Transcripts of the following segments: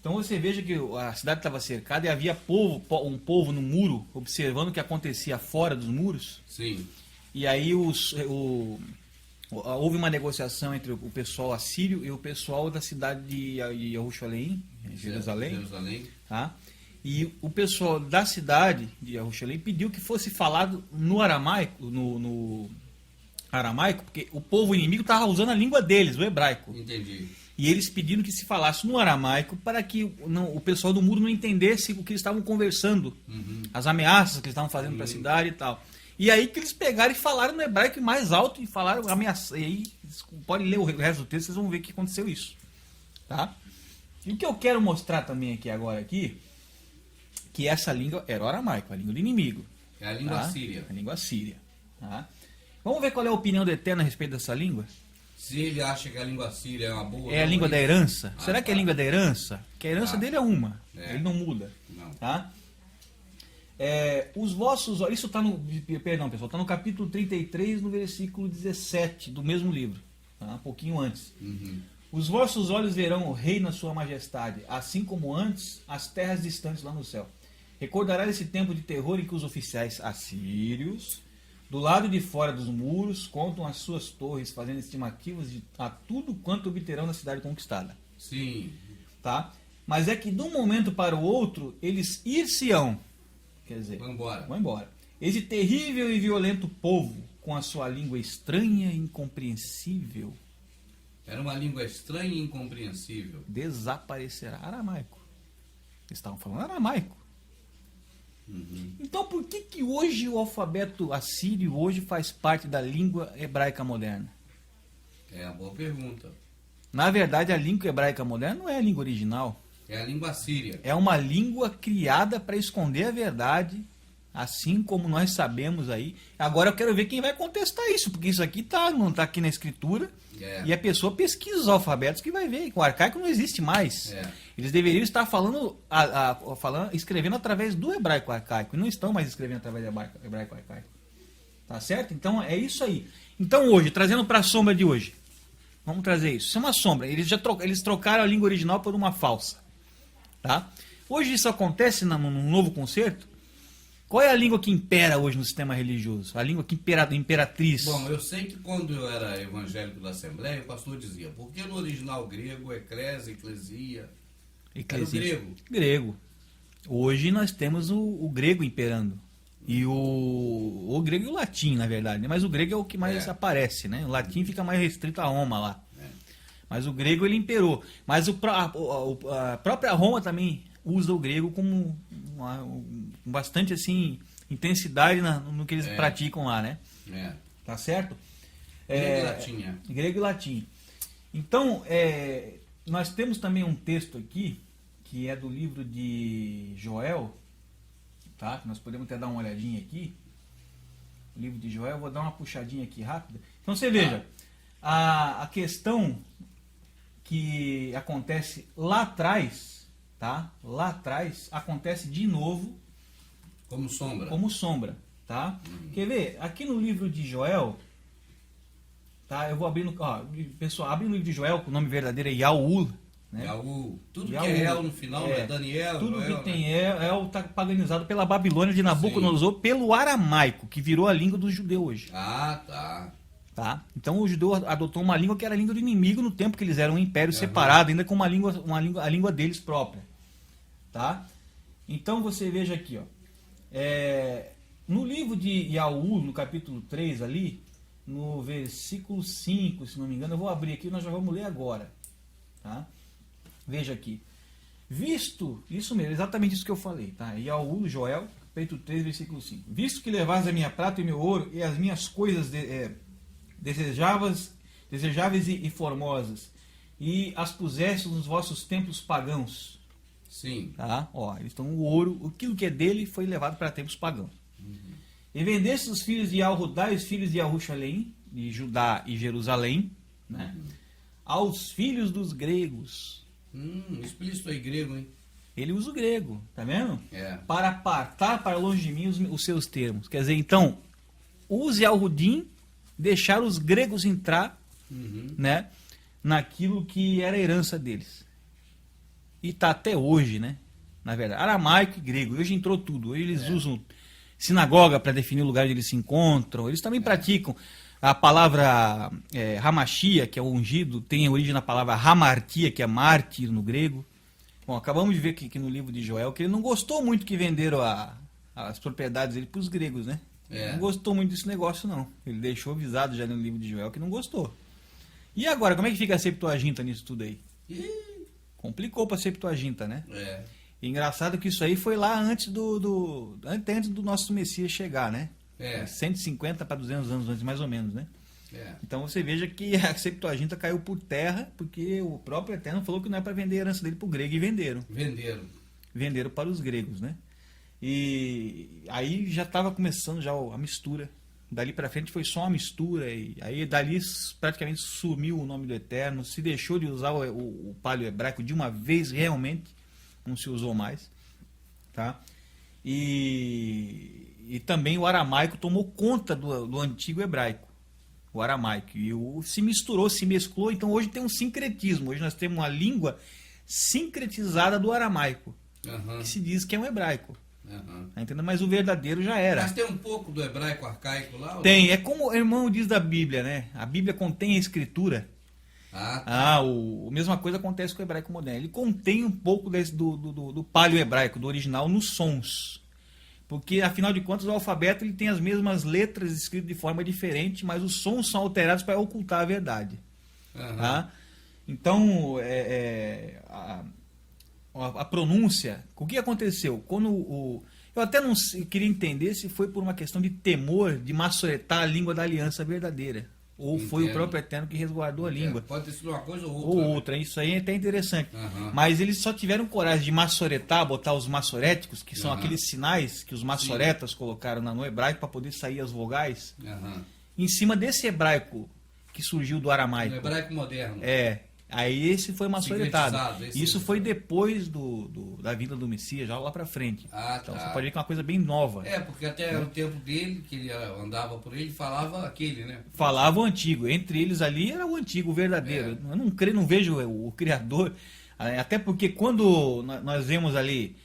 Então você veja que a cidade estava cercada e havia um povo no muro observando o que acontecia fora dos muros. Sim. E aí houve uma negociação entre o pessoal assírio e o pessoal da cidade de Jerusalém, Jerusalém. tá? E o pessoal da cidade de Jerusalém pediu que fosse falado no aramaico, no aramaico, porque o povo inimigo estava usando a língua deles, o hebraico. Entendi. E eles pediram que se falasse no aramaico para que o pessoal do muro não entendesse o que eles estavam conversando, as ameaças que eles estavam fazendo para a cidade e tal. E aí que eles pegaram e falaram no hebraico mais alto e falaram ameaça. E aí, podem ler o resto do texto, vocês vão ver que aconteceu isso. Tá? E o que eu quero mostrar também agora, que essa língua era o aramaico, a língua do inimigo. É a língua síria. A língua síria. Tá? Vamos ver qual é a opinião do Eterno a respeito dessa língua? Se ele acha que a língua síria é uma boa... É a língua da herança? Será que é a língua da herança? Que a herança dele é uma. Ele não muda. Não. Tá? Os vossos olhos... Isso está no... Perdão, pessoal. Está no capítulo 33, no versículo 17 do mesmo livro. Tá? Um pouquinho antes. Os vossos olhos verão o rei na sua majestade, assim como antes as terras distantes lá no céu. Recordarás esse tempo de terror em que os oficiais assírios, do lado de fora dos muros, contam as suas torres, fazendo estimativas a tudo quanto obterão na cidade conquistada. Sim. Tá? Mas é que de um momento para o outro, eles ir-se-ão. Quer dizer, Vão embora. vão embora. Esse terrível e violento povo, com a sua língua estranha e incompreensível, Era uma língua estranha e incompreensível. desaparecerá. Aramaico. Eles estavam falando aramaico. Então por que hoje o alfabeto assírio hoje faz parte da língua hebraica moderna? É uma boa pergunta. Na verdade, a língua hebraica moderna não é a língua original. É a língua síria. É uma língua criada para esconder a verdade, assim como nós sabemos aí. Agora eu quero ver quem vai contestar isso, porque isso aqui não está aqui na escritura. E a pessoa pesquisa os alfabetos que vai ver. O arcaico não existe mais. Eles deveriam estar escrevendo através do hebraico arcaico. E não estão mais escrevendo através do hebraico arcaico. Tá certo? Então é isso aí. Então hoje, trazendo para a sombra de hoje. Vamos trazer isso. Isso é uma sombra. Eles trocaram a língua original por uma falsa. Tá? Hoje isso acontece num novo concerto. Qual é a língua que impera hoje no sistema religioso? A língua que imperatriz. Bom, eu sei que quando eu era evangélico da Assembleia, o pastor dizia, porque no original grego, eclesia, era o grego. Grego. Hoje nós temos o grego imperando. E o grego e o latim, na verdade. Né? Mas o grego é o que mais aparece. Né? O latim fica mais restrito a Roma lá. Mas o grego ele imperou. Mas a própria Roma também usa o grego com bastante assim, intensidade no que eles praticam lá, né? Tá certo? Grego e latim. Grego e latim. Então, nós temos também um texto aqui, que é do livro de Joel, tá? Nós podemos até dar uma olhadinha aqui. O livro de Joel, vou dar uma puxadinha aqui rápida. Então você veja, a questão que acontece lá atrás, tá? Lá atrás acontece de novo como sombra. Como sombra, tá? Quer ver? Aqui no livro de Joel, tá? Eu vou abrir pessoal, abre no livro de Joel, o nome verdadeiro é Yaul, né? Yaul. Tudo Yaul. que é El no final, é Daniel, tudo Joel, que tem El tá paganizado pela Babilônia de Nabucodonosor, pelo aramaico, que virou a língua do judeu hoje. Tá? Então o judeu adotou uma língua que era a língua do inimigo no tempo que eles eram um império separado, ainda com a língua deles própria. Tá? Então você veja aqui, ó. No livro de Yaul, no capítulo 3 ali, no versículo 5, se não me engano, eu vou abrir aqui, nós já vamos ler agora. Tá? Veja aqui. Visto, isso mesmo, exatamente isso que eu falei. Tá? Yaul, Joel, capítulo 3, versículo 5. Visto que levais a minha prata e meu ouro e as minhas coisas desejáveis e formosas, e as puseste nos vossos templos pagãos. Sim. Tá? Então o ouro, aquilo que é dele, foi levado para templos pagãos. E vendeste os filhos de Al-Hudá e os filhos de Jerusalém, de Judá e Jerusalém, né? Aos filhos dos gregos. Explícito aí grego, hein? Ele usa o grego, tá vendo? É. Para apartar para longe de mim os seus termos. Quer dizer, então, use Al-Hudim, deixar os gregos entrar, né, naquilo que era a herança deles. e está até hoje, né? Na verdade, aramaico e grego. Hoje entrou tudo. Hoje eles usam sinagoga para definir o lugar onde eles se encontram. Eles também praticam. A palavra Hamashia, que é o ungido, tem origem na palavra Hamartia, que é mártir no grego. Bom, acabamos de ver que no livro de Joel que ele não gostou muito que venderam as propriedades dele para os gregos, né? Não gostou muito desse negócio, não. Ele deixou avisado já no livro de Joel que não gostou. E agora, como é que fica a Septuaginta nisso tudo aí? Complicou para a Septuaginta, né? E engraçado que isso aí foi lá antes do nosso Messias chegar, né? 150 para 200 anos antes, mais ou menos, né? Então você veja que a Septuaginta caiu por terra, porque o próprio Eterno falou que não é para vender a herança dele para o grego, e venderam. Venderam para os gregos, né? E aí já estava começando já a mistura. Dali para frente foi só uma mistura, e aí dali praticamente sumiu o nome do Eterno, se deixou de usar o paleo hebraico de uma vez realmente, não se usou mais, tá? E também o aramaico tomou conta do antigo hebraico, o aramaico, e se misturou, se mesclou, então hoje tem um sincretismo, hoje nós temos uma língua sincretizada do aramaico, que se diz que é um hebraico. Tá entendendo? Mas o verdadeiro já era. Mas tem um pouco do hebraico arcaico lá? Tem, é como o irmão diz da Bíblia, né? A Bíblia contém a escritura. A mesma coisa acontece com o hebraico moderno. Ele contém um pouco do paleo hebraico, do original, nos sons. Porque, afinal de contas, o alfabeto ele tem as mesmas letras escritas de forma diferente, mas os sons são alterados para ocultar a verdade. Tá? Então, a pronúncia, o que aconteceu? Quando eu até não queria entender se foi por uma questão de temor de massoretar a língua da aliança verdadeira. Ou foi o próprio Eterno que resguardou a língua. Pode ter sido uma coisa ou outra. Ou outra, isso aí é até interessante. Mas eles só tiveram coragem de massoretar, botar os massoréticos, que são aqueles sinais que os massoretas colocaram no hebraico para poder sair as vogais, em cima desse hebraico que surgiu do aramaico. O hebraico moderno. Aí esse foi massoretado. Isso foi depois da vinda do Messias, já lá pra frente. Então você pode ver que é uma coisa bem nova. Porque até o tempo dele, que ele andava por ele, falava aquele, né? Falava o antigo. Entre eles ali era o antigo, o verdadeiro. Eu não vejo o Criador. Até porque quando nós vemos ali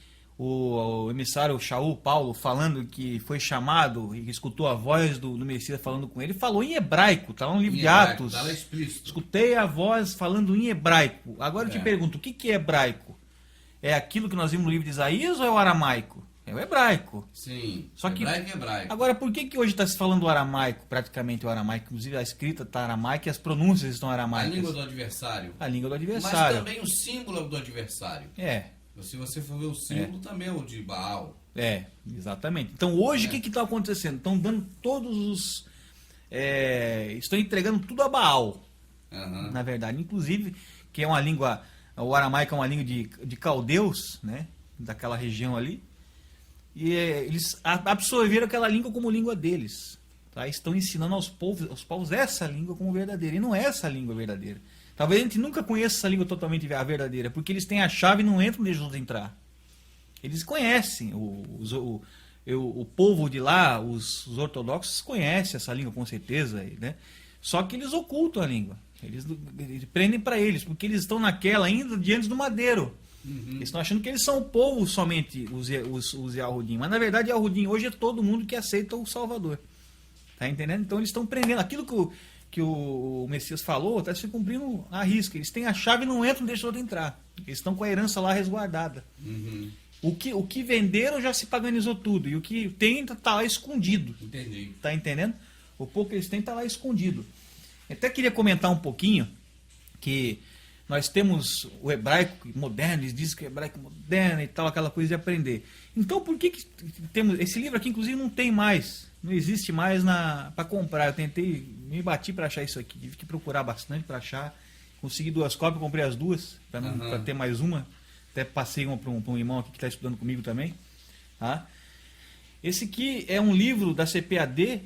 o emissário Shaul, Paulo, falando que foi chamado e escutou a voz do Messias falando com ele, falou em hebraico, está lá no livro de Atos. Tá lá explícito. Escutei a voz falando em hebraico. Agora eu te pergunto, o que é hebraico? É aquilo que nós vimos no livro de Isaías ou é o aramaico? É o hebraico. Sim, só que, hebraico. Agora, por que hoje está se falando o aramaico, praticamente o aramaico? Inclusive a escrita está aramaica e as pronúncias estão aramaicas. A língua do adversário. A língua do adversário. Mas também o símbolo do adversário. Se você for ver o símbolo, também é o de Baal. Exatamente. Então hoje o que está acontecendo? Estão dando todos os... estão entregando tudo a Baal. Na verdade. Inclusive, que é uma língua... O aramaico é uma língua de caldeus, né? Daquela região ali. E eles absorveram aquela língua como língua deles. Tá? Estão ensinando aos povos essa língua como verdadeira. E não é essa língua verdadeira. Talvez a gente nunca conheça essa língua totalmente a verdadeira, porque eles têm a chave e não entram, deixam os outros entrar. Eles conhecem, o povo de lá, os ortodoxos conhecem essa língua com certeza, né? Só que eles ocultam a língua. Eles prendem para eles, porque eles estão naquela ainda diante do madeiro. Eles estão achando que eles são o povo somente, os Yahudim. Mas na verdade, Yahudim hoje é todo mundo que aceita o Salvador. Tá entendendo? Então eles estão prendendo aquilo que o Messias falou, está se cumprindo à risca. Eles têm a chave e não entram, deixam outro entrar. Eles estão com a herança lá resguardada. O que venderam já se paganizou tudo. E o que tem está lá escondido. Entendi. Está entendendo? O pouco que eles têm está lá escondido. Eu até queria comentar um pouquinho que nós temos o hebraico moderno, eles dizem que o hebraico moderno e tal, aquela coisa de aprender. Então por que temos... Esse livro aqui, inclusive, não tem mais. Não existe mais para comprar. Eu tentei, me bati para achar isso aqui. Tive que procurar bastante para achar. Consegui 2 cópias, comprei as 2 para ter mais uma. Até passei uma para um irmão aqui que está estudando comigo também. Tá? Esse aqui é um livro da CPAD,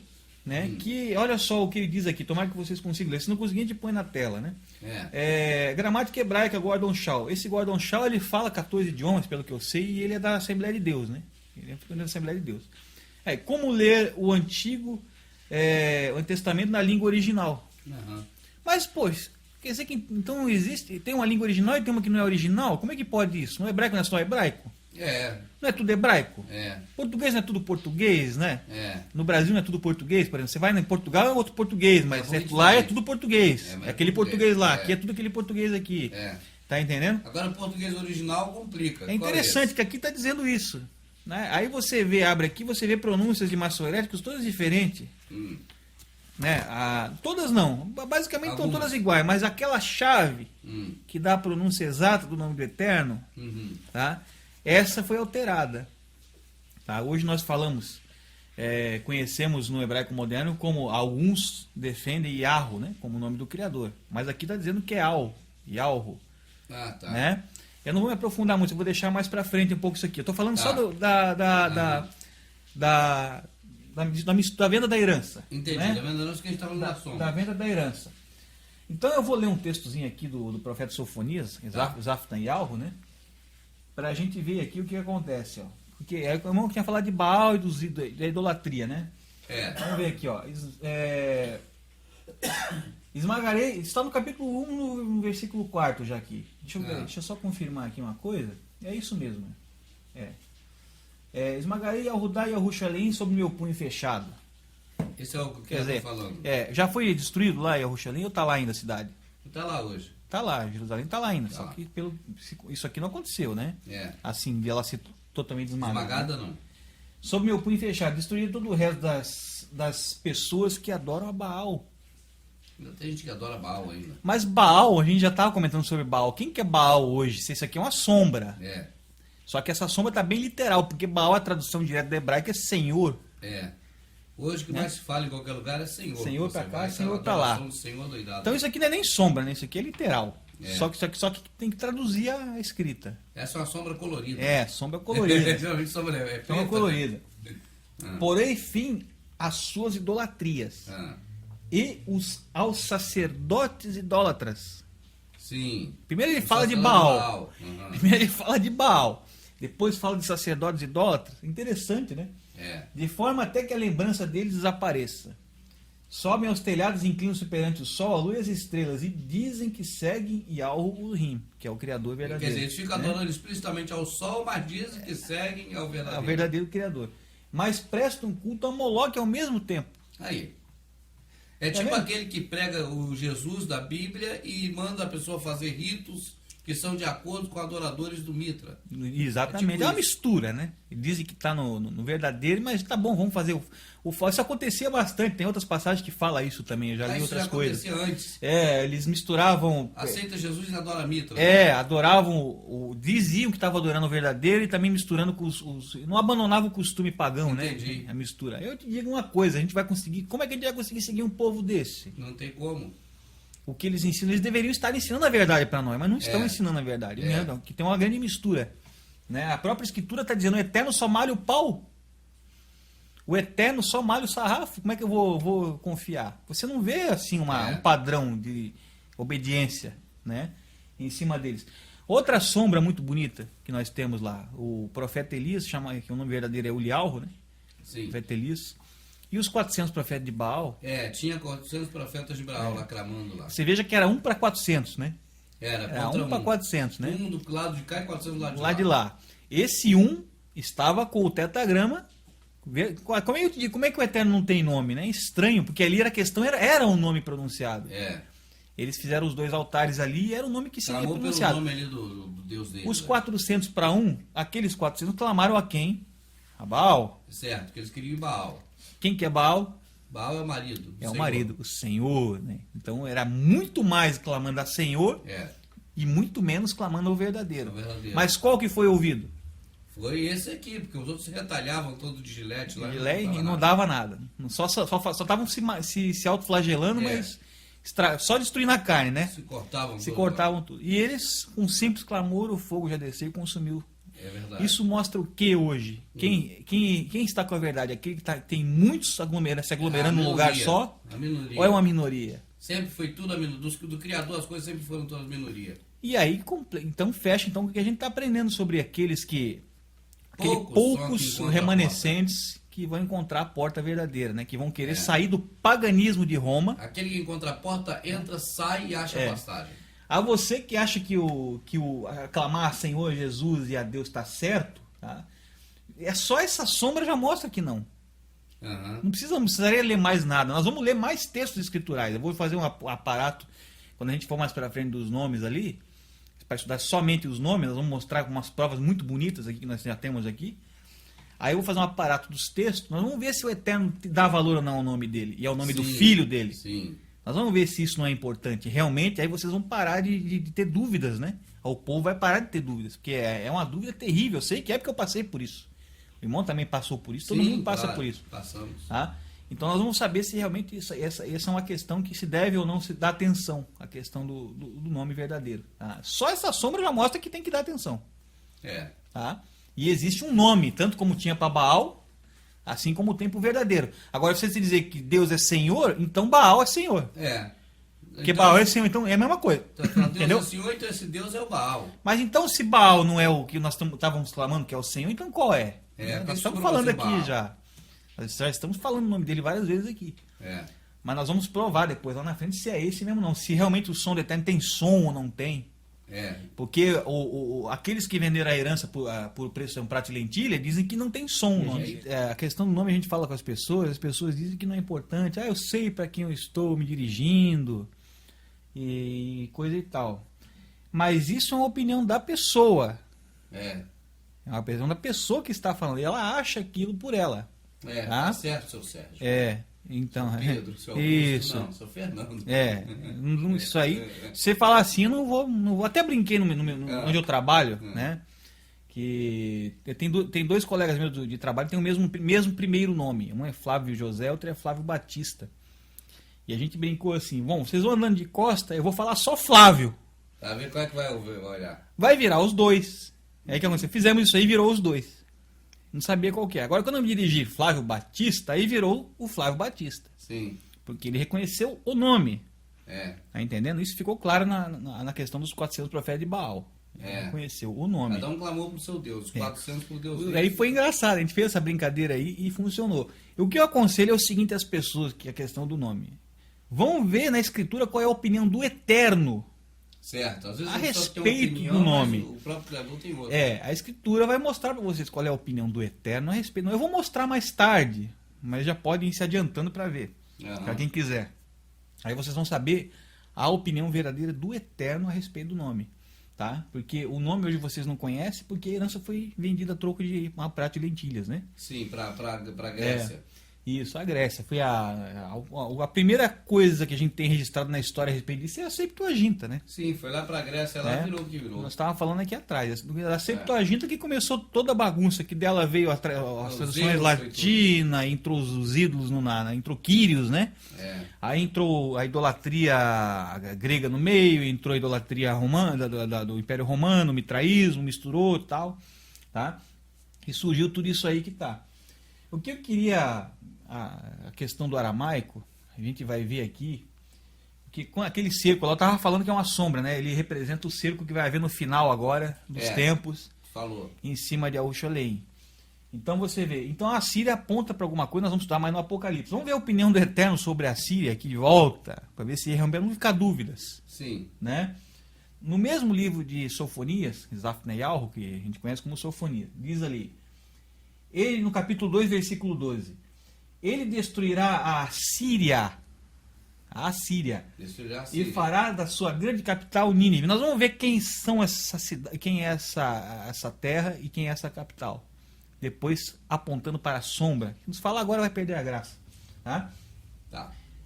né? Que, olha só o que ele diz aqui. Tomara que vocês consigam ler. Se não conseguir, a gente põe na tela, né? Gramática hebraica, Gordon Shaw. Esse Gordon Shaw, ele fala 14 idiomas, pelo que eu sei, e ele é da Assembleia de Deus, né? Ele é da Assembleia de Deus. Como ler o Antigo Testamento na língua original. Mas, pois, Quer dizer que então existe, tem uma língua original e tem uma que não é original? Como é que pode isso? No hebraico não é só hebraico? Não é tudo hebraico? Português não é tudo português, né? No Brasil não é tudo português, por exemplo. Você vai em Portugal é outro português, mas lá é tudo português. É aquele português lá, aqui é tudo aquele português aqui. Tá entendendo? Agora o português original complica. É interessante que aqui está dizendo isso. Né? Aí você vê, abre aqui, você vê pronúncias de maçoréticos todas diferentes. Né? Todas não, basicamente estão todas iguais, mas aquela chave que dá a pronúncia exata do nome do Eterno, tá? Essa foi alterada. Tá? Hoje nós falamos, conhecemos no hebraico moderno como alguns defendem Yahweh, né? Como o nome do Criador, mas aqui está dizendo que é Yahweh. Tá. Né? Eu não vou me aprofundar muito, eu vou deixar mais para frente um pouco isso aqui. Eu estou falando só da venda da herança. Entendi, né? Da venda da herança que a gente estava falando da sombra. Da venda da herança. Então eu vou ler um textozinho aqui do profeta Sofonias, Zaftan Yahweh, né? Para a gente ver aqui o que acontece. Ó. Porque o irmão tinha falado de Baal e da idolatria, né? Vamos ver aqui, ó. Esmagarei, está no capítulo 1, no versículo 4 já aqui. Deixa eu só confirmar aqui uma coisa. É isso mesmo. Esmagarei Yahudá e Yahushalém sobre meu punho fechado. Esse é o que eu estou falando. Já foi destruído lá Yahushalém ou está lá ainda a cidade? Está lá hoje. Está lá, Jerusalém está lá ainda. Só que isso aqui não aconteceu, né? Assim, de ela ser totalmente esmagada. Não. Sobre meu punho fechado, destruir todo o resto das pessoas que adoram a Baal. Tem gente que adora Baal ainda. Mas Baal, a gente já estava comentando sobre Baal. Quem que é Baal hoje? Se isso aqui é uma sombra. Só que essa sombra está bem literal, porque Baal, a tradução direta do hebraico, é Senhor. Hoje o que mais se fala em qualquer lugar é Senhor. Senhor para cá, Senhor para lá. Então isso aqui não é nem sombra, né? Isso aqui é literal. Só que tem que traduzir a escrita. Essa é uma sombra colorida. Sombra colorida. Sombra colorida. Porém, fim às suas idolatrias. E aos sacerdotes idólatras. Sim. Primeiro ele fala de Baal. Primeiro ele fala de Baal. Depois fala de sacerdotes idólatras. Interessante, né? De forma até que a lembrança deles desapareça. Sobem aos telhados e inclinam-se perante o sol, a lua e as estrelas, e dizem que seguem Yahweh, que é o Criador verdadeiro. Quer dizer, eles ficam adorando explicitamente ao sol, mas dizem que seguem ao verdadeiro. Ao verdadeiro Criador. Mas prestam culto a Moloque ao mesmo tempo. Aí. É tipo aquele que prega o Jesus da Bíblia e manda a pessoa fazer ritos que são de acordo com adoradores do Mitra. Exatamente. É uma mistura, né? Dizem que está no verdadeiro, mas tá bom, vamos fazer o falso. Isso acontecia bastante, tem outras passagens que falam isso também, eu já li outras coisas. Isso antes. Eles misturavam... Aceita Jesus e adora Mitra. Adoravam, diziam que estavam adorando o verdadeiro e também misturando com não abandonavam o costume pagão, Entendi. Né? A mistura. Eu te digo uma coisa, a gente vai conseguir... Como é que a gente vai conseguir seguir um povo desse? Não tem como. O que eles ensinam, eles deveriam estar ensinando a verdade para nós, mas não estão ensinando a verdade. Que tem uma grande mistura. Né? A própria Escritura está dizendo: o Eterno só malha o pau. O Eterno só malha o sarrafo. Como é que eu vou confiar? Você não vê assim um padrão de obediência, né, em cima deles. Outra sombra muito bonita que nós temos lá, o profeta Elias, que o nome verdadeiro é Uliarro, né? Sim. O profeta Elias. E os 400 profetas de Baal? Tinha 400 profetas de Baal lá clamando lá. Você veja que era 1 para 400, né? Era 1 para 400, né? Um do lado de cá e 400 do lado de lá. De lá. Esse 1 estava com o tetragrama. Como é que o Eterno não tem nome, né? Estranho, porque ali a questão era um nome pronunciado. Eles fizeram os 2 altares ali e era o nome que seria pronunciado. Pelo nome ali do Deus deles. Os 400 para 1, aqueles 400 clamaram a quem? A Baal. Certo, que eles queriam Baal. Quem que é Baal? Baal é o marido. É o marido, o Senhor, né? Então era muito mais clamando a Senhor e muito menos clamando ao verdadeiro. Mas qual que foi ouvido? Foi esse aqui, porque os outros se retalhavam todo de gilete lá. E não dava nada. Só estavam se autoflagelando, mas só destruindo a carne, né? Se cortavam tudo. E eles, com um simples clamor, o fogo já desceu e consumiu. É verdade. Isso mostra o que hoje? Quem está com a verdade? Aquele que tem muitos se aglomerando num lugar só? Ou é uma minoria? Sempre foi tudo a minoria. Do Criador as coisas sempre foram todas minoria. E aí, então fecha o que a gente está aprendendo sobre aqueles poucos remanescentes que vão encontrar a porta verdadeira, né? Que vão querer sair do paganismo de Roma. Aquele que encontra a porta, entra, sai e acha a passagem. A você que acha que o aclamar a Senhor Jesus e a Deus está certo, tá? É só essa sombra já mostra que não. Não precisaria ler mais nada. Nós vamos ler mais textos escriturais. Eu vou fazer um aparato, quando a gente for mais para frente dos nomes ali, para estudar somente os nomes, nós vamos mostrar umas provas muito bonitas aqui que nós já temos aqui. Aí eu vou fazer um aparato dos textos, nós vamos ver se o Eterno dá valor ou não ao nome dele e ao nome do filho dele. Sim. Nós vamos ver se isso não é importante. Realmente, aí vocês vão parar de ter dúvidas, né? O povo vai parar de ter dúvidas, porque é uma dúvida terrível. Eu sei que é porque eu passei por isso. O irmão também passou por isso, todo mundo passa por isso. Passamos. Tá? Então nós vamos saber se realmente essa é uma questão que se deve ou não se dar atenção, a questão do nome verdadeiro. Tá? Só essa sombra já mostra que tem que dar atenção. Tá? E existe um nome, tanto como tinha para Baal, assim como tem para o verdadeiro. Agora, se você dizer que Deus é Senhor, então Baal é Senhor. Porque então, Baal é Senhor, então é a mesma coisa. Então, Deus é Senhor, então esse Deus é o Baal. Mas então, se Baal não é o que nós estávamos clamando que é o Senhor, então qual é? Nós estamos falando aqui Baal. Nós já estamos falando o nome dele várias vezes aqui. Mas nós vamos provar depois, lá na frente, se é esse mesmo ou não. Se realmente o som do Eterno tem som ou não tem. Porque aqueles que venderam a herança por preço de um prato de lentilha dizem que não tem som. A questão do nome a gente fala com as pessoas dizem que não é importante. Eu sei para quem eu estou me dirigindo e coisa e tal. Mas isso é uma opinião da pessoa. É uma opinião da pessoa que está falando. E ela acha aquilo por ela. Tá certo, seu Sérgio. Então, seu Pedro, seu Augusto, isso. Não, seu Fernando. Isso aí. Se você falar assim, eu não vou. Até brinquei onde eu trabalho, né? Que tem dois colegas meus de trabalho que tem o mesmo primeiro nome. Um é Flávio José, outro é Flávio Batista. E a gente brincou assim: bom, vocês vão andando de costa, eu vou falar só Flávio. Tá vendo qual é que vai olhar? Vai virar os dois. É que aconteceu. Fizemos isso aí, virou os dois. Não sabia qual que é. Agora, quando eu me dirigi Flávio Batista, aí virou o Flávio Batista. Sim. Porque ele reconheceu o nome. Tá entendendo? Isso ficou claro na questão dos 400 profetas de Baal. Ele reconheceu o nome. Cada um clamou pro seu Deus, os 400 pro Deus dele. Aí foi engraçado, a gente fez essa brincadeira aí e funcionou. O que eu aconselho é o seguinte às pessoas, que é a questão do nome. Vão ver na Escritura qual é a opinião do Eterno. Certo, às vezes a respeito opinião, do nome. O próprio Criador tem outro. A Escritura vai mostrar para vocês qual é a opinião do Eterno a respeito. Eu vou mostrar mais tarde, mas já podem ir se adiantando para ver, para quem quiser. Aí vocês vão saber a opinião verdadeira do Eterno a respeito do nome, tá? Porque o nome hoje vocês não conhecem porque a herança foi vendida a troco de uma prata de lentilhas, né? Sim, para Grécia. Isso, a Grécia. Foi a primeira coisa que a gente tem registrado na história a respeito disso é a Septuaginta, né? Sim, foi lá para a Grécia, lá virou o que virou. Nós estávamos falando aqui atrás. A Septuaginta que começou toda a bagunça, que dela veio as traduções latinas, entrou os ídolos, entrou Quírios, né? Aí entrou a idolatria grega no meio, entrou a idolatria romana, do Império Romano, o mitraísmo, misturou e tal, tá? E surgiu tudo isso aí que tá. O que eu queria... A questão do aramaico, a gente vai ver aqui, que com aquele cerco, eu estava falando que é uma sombra, né? Ele representa o cerco que vai haver no final agora, dos tempos, em cima de Ahushalém. Então você vê, então a Síria aponta para alguma coisa, nós vamos estudar mais no Apocalipse. Vamos ver a opinião do Eterno sobre a Síria aqui de volta, para ver se realmente não ficar dúvidas. Sim. Né? No mesmo livro de Sofonias, Zafneialro, que a gente conhece como Sofonias, diz ali, ele no capítulo 2, versículo 12, ele destruirá a Síria, e fará da sua grande capital Nínive. Nós vamos ver quem é essa terra e quem é essa capital. Depois apontando para a sombra. Nos fala agora vai perder a graça. Tá?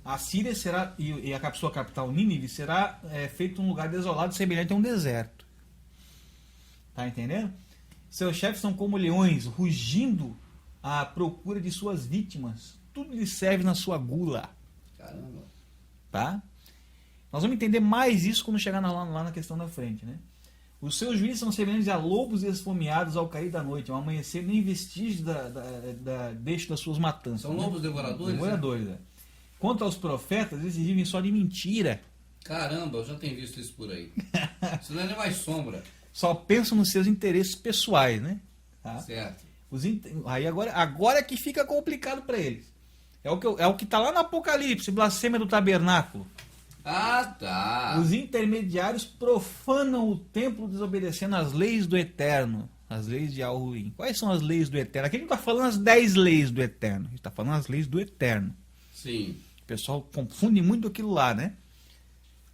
A Síria será, e a sua capital Nínive será feito um lugar desolado semelhante a um deserto. Tá entendendo? Seus chefes são como leões, rugindo à procura de suas vítimas. Tudo lhe serve na sua gula. Caramba. Tá? Nós vamos entender mais isso quando chegar lá na questão da frente, né? Os seus juízes são semelhantes a lobos esfomeados ao cair da noite, ao amanhecer nem vestígios deixo das suas matanças. São lobos devoradores? Devoradores, Quanto aos profetas, eles vivem só de mentira. Caramba, eu já tenho visto isso por aí. Isso não é nem mais sombra. Só pensam nos seus interesses pessoais, né? Tá? Certo. Aí agora é que fica complicado para eles. É o que está lá no Apocalipse, blasfêmia do tabernáculo. Ah, tá. Os intermediários profanam o templo desobedecendo as leis do Eterno, as leis de Al-Ruim. Quais são as leis do Eterno? Aqui a gente está falando as 10 leis do Eterno. A gente está falando as leis do Eterno. Sim. O pessoal confunde muito aquilo lá, né?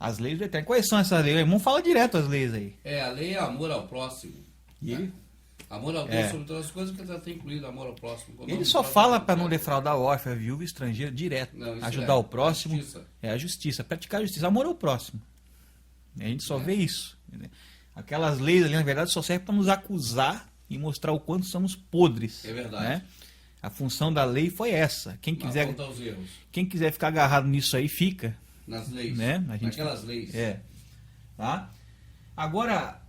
As leis do Eterno. Quais são essas leis? Vamos falar direto as leis aí. A lei é amor ao próximo. E ele, amor ao Deus sobre todas as coisas, que já tem incluído amor ao próximo. ele só fala para não defraudar o órfão, a viúva, estrangeiro, direto. Não, isso ajudar o próximo. Justiça. É a justiça. Praticar a justiça. Amor ao próximo. A gente só vê isso. Aquelas leis ali, na verdade, só servem para nos acusar e mostrar o quanto somos podres. É verdade. Né? A função da lei foi essa. Quem quiser ficar agarrado nisso aí, fica. Nas leis. Né? Naquelas leis. Tá? Agora,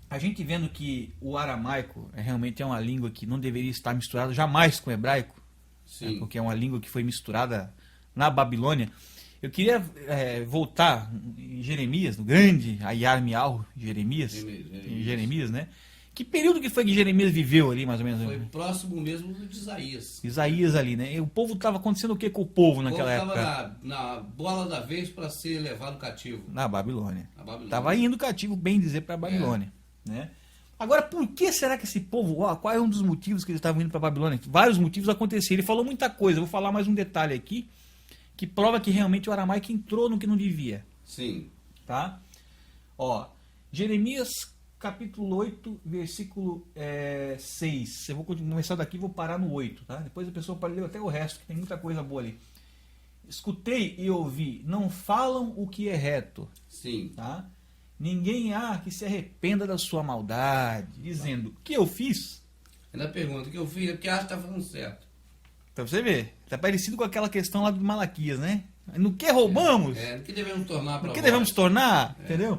a gente vendo que o aramaico realmente é uma língua que não deveria estar misturada jamais com o hebraico, Sim. Porque é uma língua que foi misturada na Babilônia. Eu queria voltar em Jeremias, no grande Ayar-Mial, Jeremias, né? Que período que foi que Jeremias viveu ali, mais ou menos? Foi próximo mesmo de Isaías. Isaías ali, né? E o povo estava acontecendo o que com o povo naquela época? Estava na bola da vez para ser levado cativo. Na Babilônia. Estava indo cativo, bem dizer, para a Babilônia. Né? Agora, por que será que esse povo... qual é um dos motivos que eles estavam indo para a Babilônia? Vários motivos aconteceram. Ele falou muita coisa. Eu vou falar mais um detalhe aqui, que prova que realmente o aramaico entrou no que não devia. Sim. Tá? Jeremias, capítulo 8, versículo 6. Eu vou começar daqui e vou parar no 8. Tá? Depois a pessoa pode ler até o resto, que tem muita coisa boa ali. Escutei e ouvi, não falam o que é reto. Sim. Tá? Ninguém há que se arrependa da sua maldade, dizendo, o que eu fiz? Ainda pergunta, o que eu fiz é porque acha que está falando certo. Pra você ver, tá parecido com aquela questão lá do Malaquias, né? No que roubamos? No que devemos tornar para No que devemos tornar? Entendeu?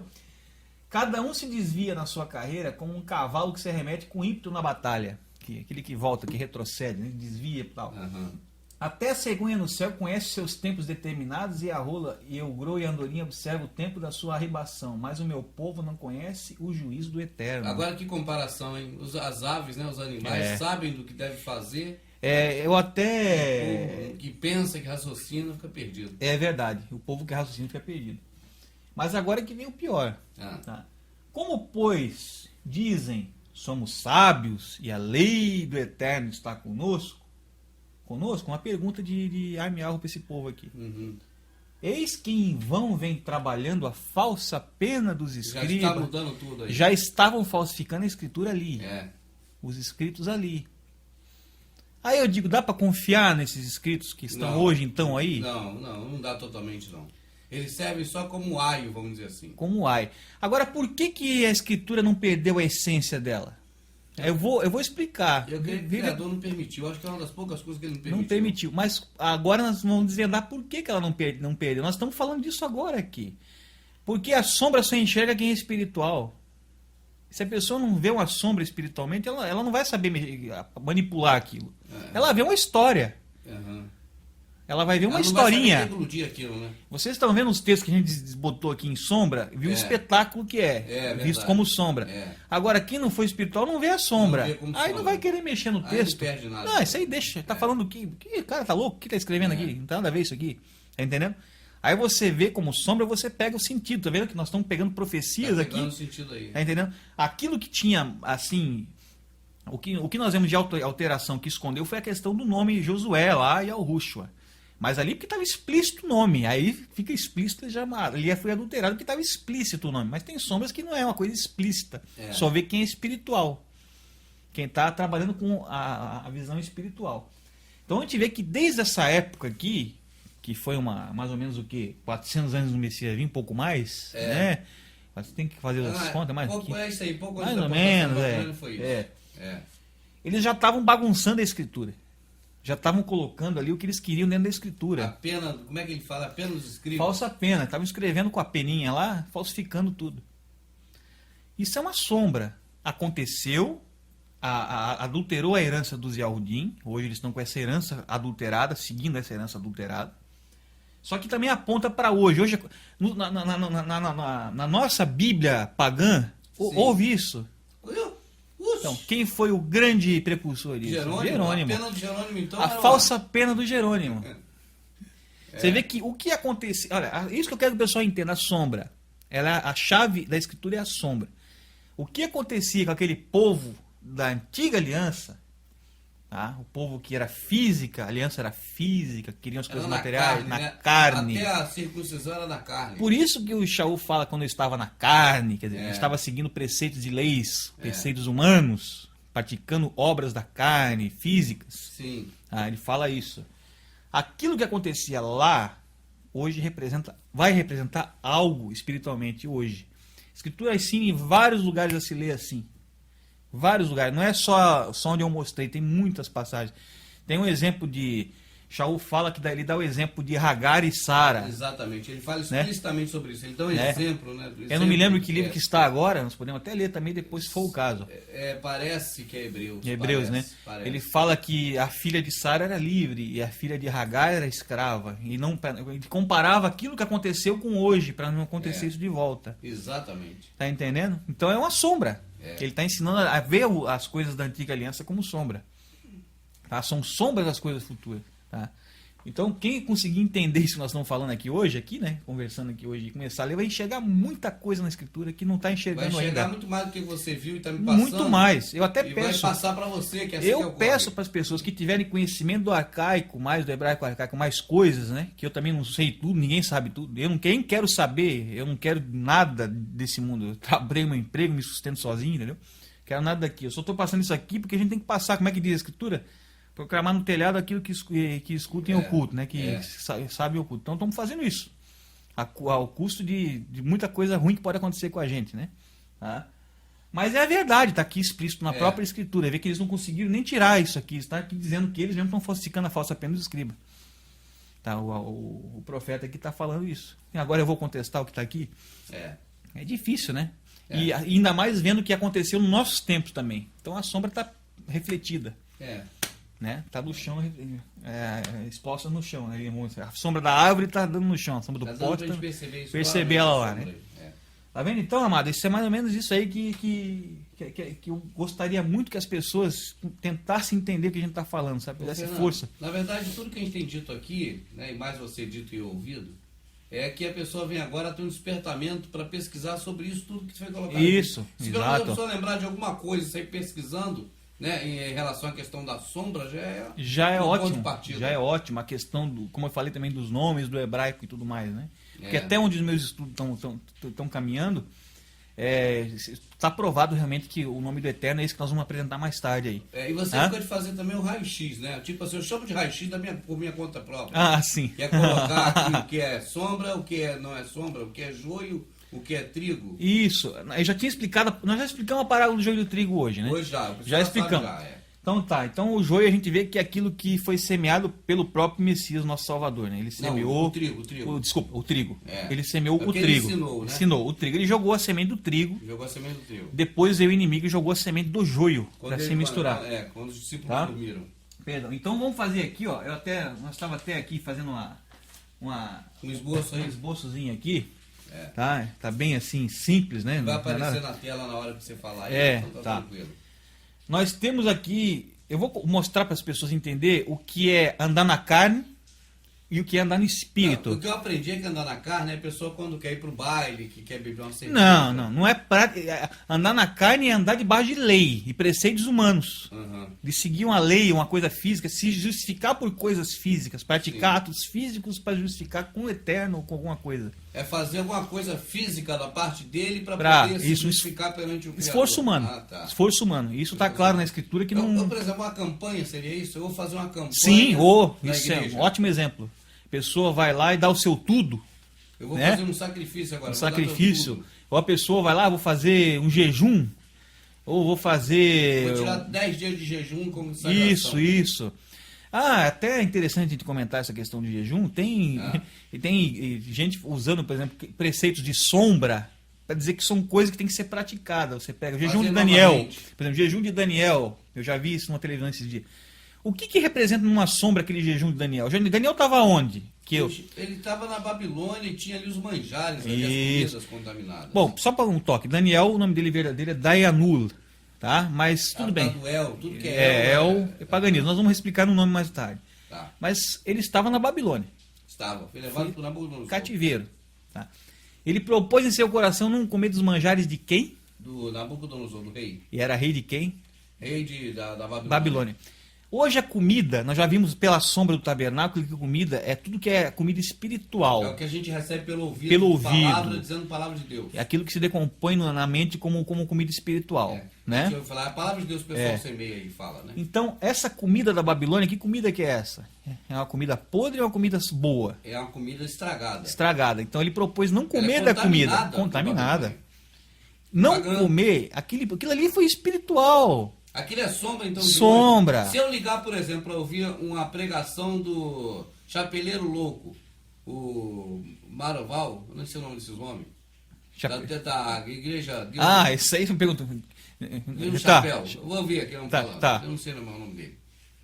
Cada um se desvia na sua carreira como um cavalo que se arremete com ímpeto na batalha. Aquele que volta, que retrocede, né? Desvia e tal. Até a cegonha no céu conhece seus tempos determinados, e a rola e o grou e a andorinha observam o tempo da sua arribação, mas o meu povo não conhece o juízo do Eterno. Agora que comparação, hein? As aves, né, os animais, sabem do que deve fazer. Eu até... O povo que pensa, que raciocina, fica perdido. É verdade, o povo que raciocina fica perdido. Mas agora que vem o pior. Tá? Como, pois, dizem, somos sábios e a lei do Eterno está conosco, uma pergunta de Armiarro para esse povo aqui. Eis que em vão vem trabalhando a falsa pena dos escribas. Já está mudando tudo aí. Já estavam falsificando a escritura ali. Os escritos ali. Aí eu digo, dá para confiar nesses escritos que estão hoje, então, aí? Não dá totalmente, não. Eles servem só como aio, vamos dizer assim. Como aio. Agora, por que a escritura não perdeu a essência dela? Eu vou explicar. Eu creio que o Criador não permitiu. Acho que é uma das poucas coisas que ele não permitiu. Não permitiu. Mas agora nós vamos desvendar por que ela não perdeu. Nós estamos falando disso agora aqui. Porque a sombra só enxerga quem é espiritual. Se a pessoa não vê uma sombra espiritualmente, ela não vai saber manipular aquilo. Ela vê uma história. Ela vai ver uma historinha. Aquilo, né? Vocês estão vendo os textos que a gente botou aqui em sombra, viu o espetáculo que visto como sombra. Agora, quem não foi espiritual não vê a sombra. Aí não vai querer mexer no texto. Não perde nada. Não, isso aí deixa. Tá falando o que? Cara, tá louco? O que tá escrevendo aqui? Não tem nada a ver isso aqui. Tá entendendo? Aí você vê como sombra, você pega o sentido. Tá vendo que nós estamos pegando profecias aqui? O sentido aí. Tá entendendo? Aquilo que tinha, assim... O que nós vemos de alteração que escondeu foi a questão do nome Josué lá e Al-Rushwa. Mas ali porque estava explícito o nome. Aí fica explícito, já ali foi adulterado porque estava explícito o nome. Mas tem sombras que não é uma coisa explícita. Só vê quem é espiritual. Quem está trabalhando com a visão espiritual. Então a gente vê que desde essa época aqui, que foi mais ou menos o quê? 400 anos do Messias vir, um pouco mais, né? Mas tem que fazer as contas, mais pouco é isso aí, pouco mais ou menos, foi isso. Eles já estavam bagunçando a escritura. Já estavam colocando ali o que eles queriam dentro da escritura. A pena, como é que ele fala? A pena dos escribas? Falsa pena. Estavam escrevendo com a peninha lá, falsificando tudo. Isso é uma sombra. Aconteceu, adulterou a herança dos Yahudim. Hoje eles estão com essa herança adulterada, seguindo essa herança adulterada. Só que também aponta para hoje. Hoje na nossa Bíblia pagã, houve isso. Então, quem foi o grande precursor disso? Jerônimo. A pena do Jerônimo, então, a falsa pena do Jerônimo. Você vê que o que aconteceu... Olha, isso que eu quero que o pessoal entenda, a sombra. A chave da escritura é a sombra. O que acontecia com aquele povo da antiga aliança, tá? O povo que era física, a aliança era física, queriam as coisas materiais, na carne. Até a circuncisão era na carne. Por isso que o Shaul fala quando eu estava na carne, quer dizer, eu estava seguindo preceitos de leis, preceitos humanos, praticando obras da carne, físicas. Sim. Ele fala isso. Aquilo que acontecia lá, hoje vai representar algo espiritualmente hoje. A Escritura ensina em vários lugares a se ler assim. Vários lugares. Não é só onde eu mostrei, tem muitas passagens. Tem um exemplo de... Shaul fala que ele dá o exemplo de Hagar e Sara. Exatamente, ele fala explicitamente sobre isso. Ele dá um exemplo, né? Eu não me lembro que livro que está agora, nós podemos até ler também depois, se for o caso. Parece que é Hebreus. Hebreus, parece, né? Parece. Ele fala que a filha de Sara era livre e a filha de Hagar era escrava. E ele comparava aquilo que aconteceu com hoje, para não acontecer isso de volta. Exatamente. Tá entendendo? Então é uma sombra. Ele está ensinando a ver as coisas da antiga aliança como sombra. Tá? São sombras das coisas futuras. Tá? Então, quem conseguir entender isso que nós estamos falando aqui hoje, né? Conversando aqui hoje, e começar a ler, vai enxergar muita coisa na Escritura que não está enxergando ainda. Vai enxergar muito mais do que você viu e está me passando. Muito mais. Eu até e peço. Vai passar para você, que é assim eu que ocorre. peço para as pessoas que tiverem conhecimento do arcaico, mais do hebraico arcaico, mais coisas, né? Que eu também não sei tudo, ninguém sabe tudo. Eu não quero saber, eu não quero nada desse mundo. Eu trabalhei meu emprego, me sustento sozinho, entendeu? Quero nada daqui. Eu só estou passando isso aqui porque a gente tem que passar, como é que diz a Escritura? Proclamar no telhado aquilo que escutem oculto, né? Que sabe oculto. Então estamos fazendo isso. Ao custo de muita coisa ruim que pode acontecer com a gente, né? Tá? Mas é a verdade, está aqui explícito na própria Escritura. Vê que eles não conseguiram nem tirar isso aqui. Está aqui dizendo que eles mesmo estão falsificando a falsa pena dos escribas. Tá? O profeta aqui está falando isso. E agora eu vou contestar o que está aqui? É difícil, né? E ainda mais vendo o que aconteceu nos nossos tempos também. Então a sombra está refletida. Né? Tá no chão, exposta no chão. Né? A sombra da árvore está dando no chão, a sombra do poste. Perceber ela lá, né? Tá vendo então, amado? Isso é mais ou menos isso aí que eu gostaria muito que as pessoas tentassem entender o que a gente está falando, sabe? Desse força. Na verdade, tudo que a gente tem dito aqui, né, e mais você dito e ouvido, é que a pessoa vem agora ter um despertamento para pesquisar sobre isso tudo que foi colocado. Isso, aqui. Se a pessoa lembrar de alguma coisa, sair pesquisando, né, em relação à questão da sombra, já é ótimo. Ponto de partida. Já é ótimo. A questão, como eu falei também, dos nomes, do hebraico e tudo mais, né? Porque até onde os meus estudos estão caminhando, está provado realmente que o nome do Eterno é esse que nós vamos apresentar mais tarde aí. E você pode fazer também o raio-x, né? Tipo assim, eu chamo de raio-x por minha conta própria. Ah, sim. Que é colocar aqui o que é sombra, o que não é sombra, o que é joio, o que é trigo. Isso. Eu já tinha explicado, nós já explicamos a parábola do joio e do trigo hoje, né? Hoje já explicamos. Então o joio a gente vê que é aquilo que foi semeado pelo próprio Messias, nosso Salvador, né? Ele semeou... o trigo. O trigo. Ele semeou o trigo. Ele ensinou o trigo. Ele jogou a semente do trigo. Depois veio o inimigo e jogou a semente do joio para se misturar. Quando os discípulos dormiram. Perdão. Então vamos fazer aqui, ó. Nós estava até aqui fazendo um esboço aí. Um esboçozinho aqui. Tá bem assim, simples, né? Vai aparecer na tela na hora que você falar aí. Então tá tranquilo. Nós temos aqui, eu vou mostrar para as pessoas entender o que é andar na carne e o que é andar no espírito. O que eu aprendi é que andar na carne é a pessoa quando quer ir pro baile, que quer beber uma cerveja. Não é andar na carne é andar debaixo de lei e preceitos humanos. De seguir uma lei, uma coisa física, se justificar por coisas físicas, praticar atos físicos para justificar com o eterno ou com alguma coisa. É fazer alguma coisa física da parte dele para poder se justificar perante o Criador. Esforço humano. Esforço humano. Isso está claro na Escritura que não... Por exemplo, uma campanha seria isso? Eu vou fazer uma campanha. Sim, isso é um ótimo exemplo. A pessoa vai lá e dá o seu tudo. Eu vou fazer um sacrifício agora. Um sacrifício. Ou a pessoa vai lá, vou fazer um jejum. Ou vou fazer... Vou tirar 10 dias de jejum como sagração. Isso. Até é interessante a gente comentar essa questão de jejum. Tem gente usando, por exemplo, preceitos de sombra para dizer que são coisas que tem que ser praticadas. Você pega o jejum de Daniel. Por exemplo, jejum de Daniel. Eu já vi isso na televisão esses dias. O que representa numa sombra aquele jejum de Daniel? Daniel estava onde? Ele estava na Babilônia e tinha ali os manjares, ali, as comidas contaminadas. Bom, só para um toque. Daniel, o nome dele verdadeiro é Dayanul. tá? Mas tudo bem. Do El, tudo que é paganismo. Nós vamos explicar no nome mais tarde. Tá. Mas ele estava na Babilônia. Estava. Foi levado por Nabucodonosor. Cativeiro. Tá? Ele propôs em seu coração não comer dos manjares de quem? Do Nabucodonosor, do rei. E era rei de quem? Rei da Babilônia. Babilônia. Hoje a comida, nós já vimos pela sombra do tabernáculo que a comida é tudo que é comida espiritual. É o que a gente recebe pelo ouvido. Pelo ouvido. Palavra, dizendo palavra de Deus. É aquilo que se decompõe na mente como comida espiritual. Né? Deixa eu falar, a palavra de Deus o pessoal semeia e fala, né? Então, essa comida da Babilônia, que comida que é essa? É uma comida podre ou é uma comida boa? É uma comida estragada. Estragada. Então ele propôs não comer da comida. Contaminada. Não comer, aquilo ali foi espiritual. Aquilo é sombra, então? Sombra. Se eu ligar, por exemplo, para ouvir uma pregação do Chapeleiro Louco, o Maroval, eu não sei o nome desses homens, da igreja... Esse aí você me perguntou. Um chapéu. Eu vou ouvir aqui, eu não sei o nome dele.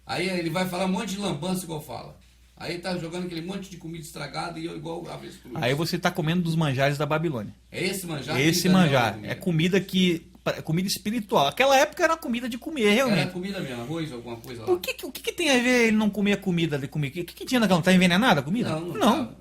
Aí ele vai falar um monte de lambança igual fala. Aí tá jogando aquele monte de comida estragada e eu igual avestruz. Aí você está comendo dos manjares da Babilônia. É esse manjar? Esse manjar. É comida comida espiritual. Aquela época era comida de comer, realmente. Era comida mesmo, arroz, alguma coisa lá. O que tem a ver ele não comer a comida de comer? O que tinha naquela? Tá envenenada a comida? Não.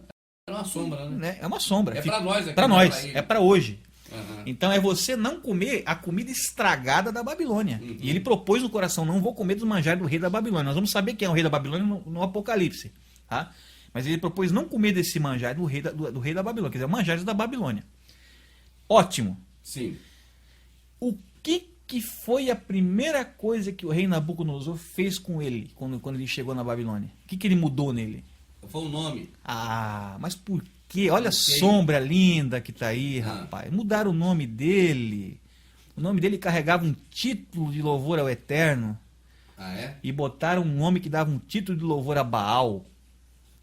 Era uma sombra, né? É uma sombra. É para nós aqui. Para nós. É para hoje. Uhum. Então é você não comer a comida estragada da Babilônia. Uhum. E ele propôs no coração, não vou comer dos manjares do rei da Babilônia. Nós vamos saber quem é o rei da Babilônia no Apocalipse. Tá? Mas ele propôs não comer desse manjar do rei da Babilônia. Quer dizer, manjares da Babilônia. Ótimo. Sim. O que foi a primeira coisa que o rei Nabucodonosor fez com ele quando ele chegou na Babilônia? O que ele mudou nele? Foi o nome. Mas por quê? Olha a sombra linda que está aí, rapaz. Mudaram o nome dele. O nome dele carregava um título de louvor ao Eterno. E botaram um nome que dava um título de louvor a Baal.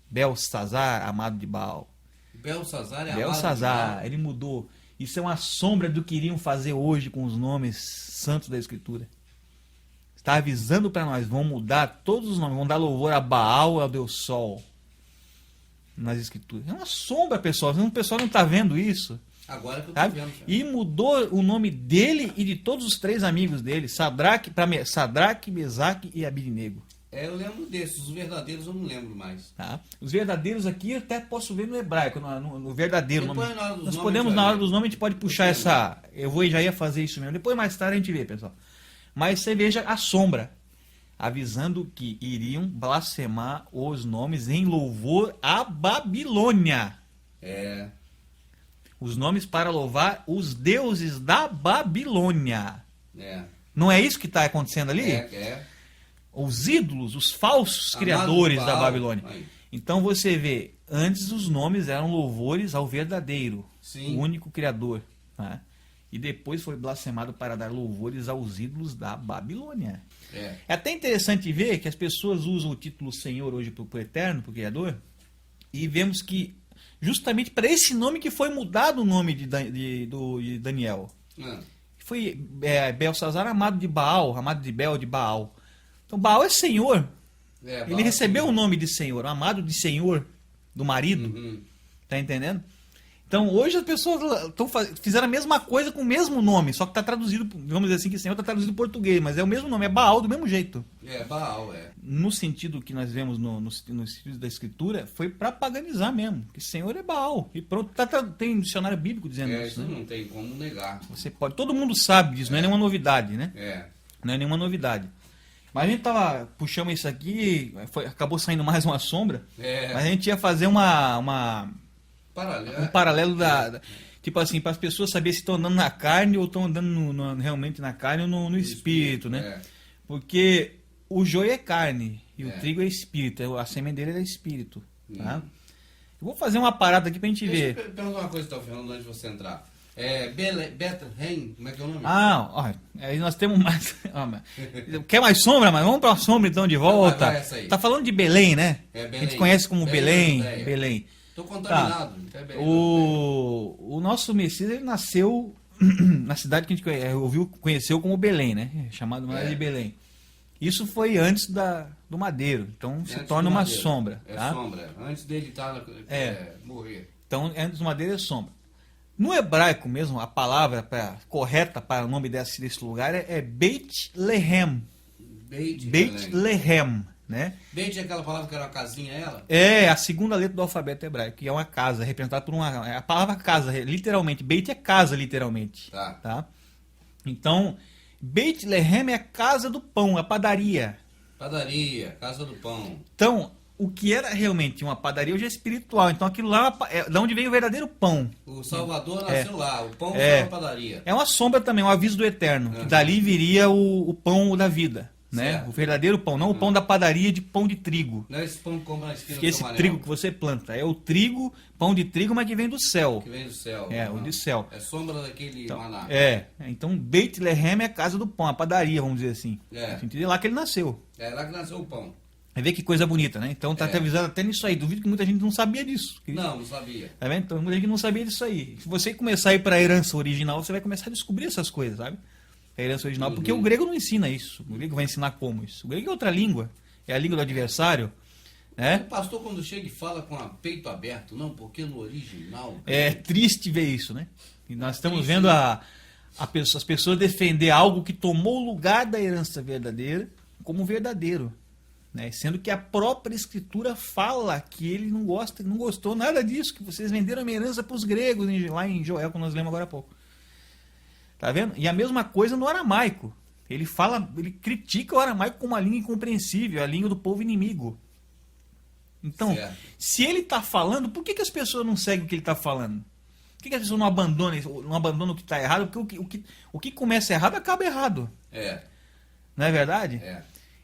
Belsazar, amado de Baal. Belsazar é amado Belsazar, de Baal. ele mudou. Isso é uma sombra do que iriam fazer hoje com os nomes santos da Escritura. Está avisando para nós, vão mudar todos os nomes, vão dar louvor a Baal, ao Deus Sol, nas Escrituras. É uma sombra, pessoal. O pessoal não está vendo isso. Agora que eu estou vendo. Cara. E mudou o nome dele e de todos os três amigos dele, Sadraque, Mesaque e Abidnego. Eu lembro desses, os verdadeiros eu não lembro mais. Tá? Os verdadeiros aqui eu até posso ver no hebraico, no verdadeiro nome. Nós podemos, na hora dos nomes, a gente pode puxar essa... já ia fazer isso mesmo. Depois, mais tarde, a gente vê, pessoal. Mas você veja a sombra, avisando que iriam blasfemar os nomes em louvor à Babilônia. Os nomes para louvar os deuses da Babilônia. Não é isso que está acontecendo ali? Os ídolos, os falsos criadores da Babilônia. Então você vê, antes os nomes eram louvores ao verdadeiro, o único criador. Né? E depois foi blasfemado para dar louvores aos ídolos da Babilônia. É até interessante ver que as pessoas usam o título Senhor hoje para o Eterno, para o Criador, e vemos que justamente para esse nome que foi mudado o nome de Daniel. Foi Belsazar, amado de Baal, amado de Bel, de Baal. Então Baal é Senhor. Ele recebeu o nome de Senhor, o amado de Senhor, do marido. Tá entendendo? Então hoje as pessoas fizeram a mesma coisa com o mesmo nome, só que está traduzido, vamos dizer assim, que Senhor está traduzido em português, mas é o mesmo nome, é Baal do mesmo jeito. Baal, No sentido que nós vemos no sentido da Escritura, foi para paganizar mesmo, que Senhor é Baal. E pronto, tem um dicionário bíblico dizendo isso. Isso não tem como negar. Você pode, todo mundo sabe disso, não é nenhuma novidade, né? Não é nenhuma novidade. Mas a gente puxamos isso aqui, acabou saindo mais uma sombra, mas a gente ia fazer um paralelo tipo assim, para as pessoas saberem se estão andando na carne ou estão andando realmente na carne ou no espírito, né? Porque o joio é carne e o trigo é espírito, a sementeira é espírito. Tá? Eu vou fazer uma parada aqui para a gente ver. Deixa eu perguntar uma coisa, Fernando, antes de você entrar. Bethlehem, como é que é o nome? Aí nós temos mais. Quer mais sombra? Mas vamos para a sombra então de volta. Tá falando de Belém, né? Belém. A gente conhece como Belém. Estou contaminado. O nosso Messias ele nasceu na cidade que a gente conheceu como Belém, né? Chamado mais de Belém. Isso foi antes do madeiro, então se torna uma sombra. Sombra, antes dele morrer. Então antes do madeiro é sombra. No hebraico mesmo, a palavra correta para o nome desse lugar é Beit Lehem. Beit Lehem, né? Beit é aquela palavra que era uma casinha, ela? É a segunda letra do alfabeto hebraico, que é uma casa, representada por uma... A palavra casa, literalmente. Beit é casa, literalmente. Tá? Então, Beit Lehem é a casa do pão, a padaria. Padaria, casa do pão. Então, o que era realmente uma padaria hoje é espiritual. Então, aquilo lá é de onde vem o verdadeiro pão. O Salvador nasceu lá, o pão foi uma padaria. É uma sombra também, um aviso do Eterno, que dali viria o pão da vida. Né? O verdadeiro pão, não o pão da padaria de pão de trigo. Não é esse pão que compra na esquina do esse trigo que você planta. É o trigo, pão de trigo, mas que vem do céu. Que vem do céu. É, o de céu. É sombra daquele maná. Então Beit Lehem é a casa do pão, a padaria, vamos dizer assim. É lá que ele nasceu. É lá que nasceu o pão. Vai ver que coisa bonita, né? Então tá avisado até nisso aí. Duvido que muita gente não sabia disso. Não sabia. Tá vendo? Então muita gente não sabia disso aí. Se você começar a ir para a herança original, você vai começar a descobrir essas coisas, sabe? A herança original, porque o grego não ensina isso. O grego vai ensinar como isso. O grego é outra língua. É a língua do adversário. Né? O pastor, quando chega e fala com o peito aberto, não, porque no original... É triste ver isso, né? E nós estamos vendo as pessoas defender algo que tomou o lugar da herança verdadeira como verdadeiro. Né? Sendo que a própria escritura fala que ele não gostou nada disso, que vocês venderam a minha herança para os gregos, lá em Joel, como nós lemos agora há pouco. Tá vendo? E a mesma coisa no aramaico. Ele critica o aramaico como uma língua incompreensível, a língua do povo inimigo. Então, se ele está falando, por que as pessoas não seguem o que ele está falando? Por que as pessoas não abandonam o que está errado? Porque o que começa errado acaba errado. Não é verdade?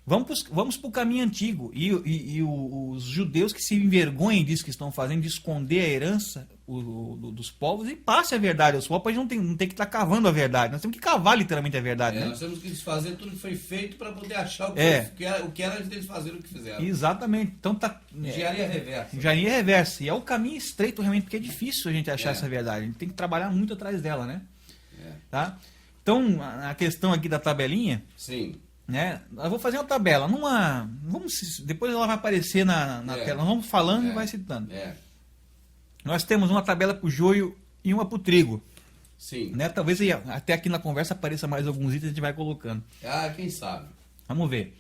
Vamos para o caminho antigo. E os judeus que se envergonhem disso que estão fazendo, de esconder a herança dos povos, e passe a verdade aos povos, para a gente não ter que estar cavando a verdade. Nós temos que cavar literalmente a verdade. Né? Nós temos que desfazer tudo que foi feito para poder achar o que era antes deles fazerem o que fizeram. Exatamente. Então tá. Engenharia reversa. Engenharia reversa. E é o caminho estreito realmente, porque é difícil a gente achar essa verdade. A gente tem que trabalhar muito atrás dela, né? Tá? Então, a questão aqui da tabelinha. Sim. Né? Eu vou fazer uma tabela. Depois ela vai aparecer na tela. Nós vamos falando e vai citando. Nós temos uma tabela para o joio e uma para o trigo. Sim. Né? Talvez até aqui na conversa apareça mais alguns itens, a gente vai colocando. Quem sabe. Vamos ver.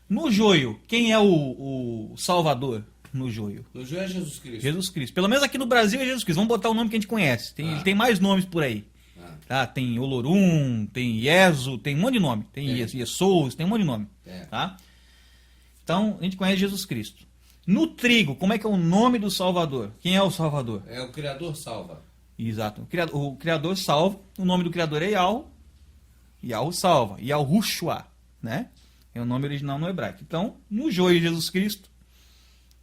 No joio, quem é o Salvador no joio? No joio é Jesus Cristo. Jesus Cristo. Pelo menos aqui no Brasil é Jesus Cristo. Vamos botar o nome que a gente conhece. Ele tem mais nomes por aí. Tá? Tem Olorum, tem Ieso, tem um monte de nome. Tem Iesous, tem um monte de nome. Tá? Então, a gente conhece Jesus Cristo. No trigo, como é que é o nome do Salvador? Quem é o Salvador? É o Criador salva. Exato. O Criador salva. O nome do Criador é Yahweh. Yahweh salva. Yahushua, né? É o nome original no hebraico. Então, no joio, Jesus Cristo.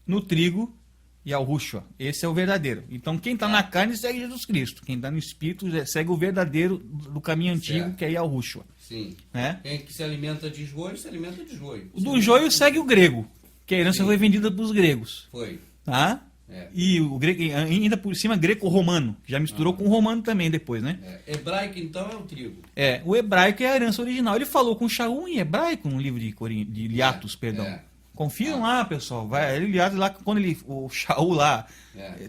No trigo, Yahushua. Esse é o verdadeiro. Então, quem está na carne segue Jesus Cristo. Quem está no espírito segue o verdadeiro do caminho antigo, que é Yahushua. Sim. Né? Quem que se alimenta de joio, se alimenta de joio. O do joio segue o grego. Que a herança foi vendida para os gregos. Foi. Tá? E o grego, ainda por cima, greco-romano. Já misturou com o romano também depois, né? Hebraico, então, é o trigo. O hebraico é a herança original. Ele falou com Shaul em hebraico no livro de Atos, perdão. Confiram lá, pessoal. Lá, quando o Shaul lá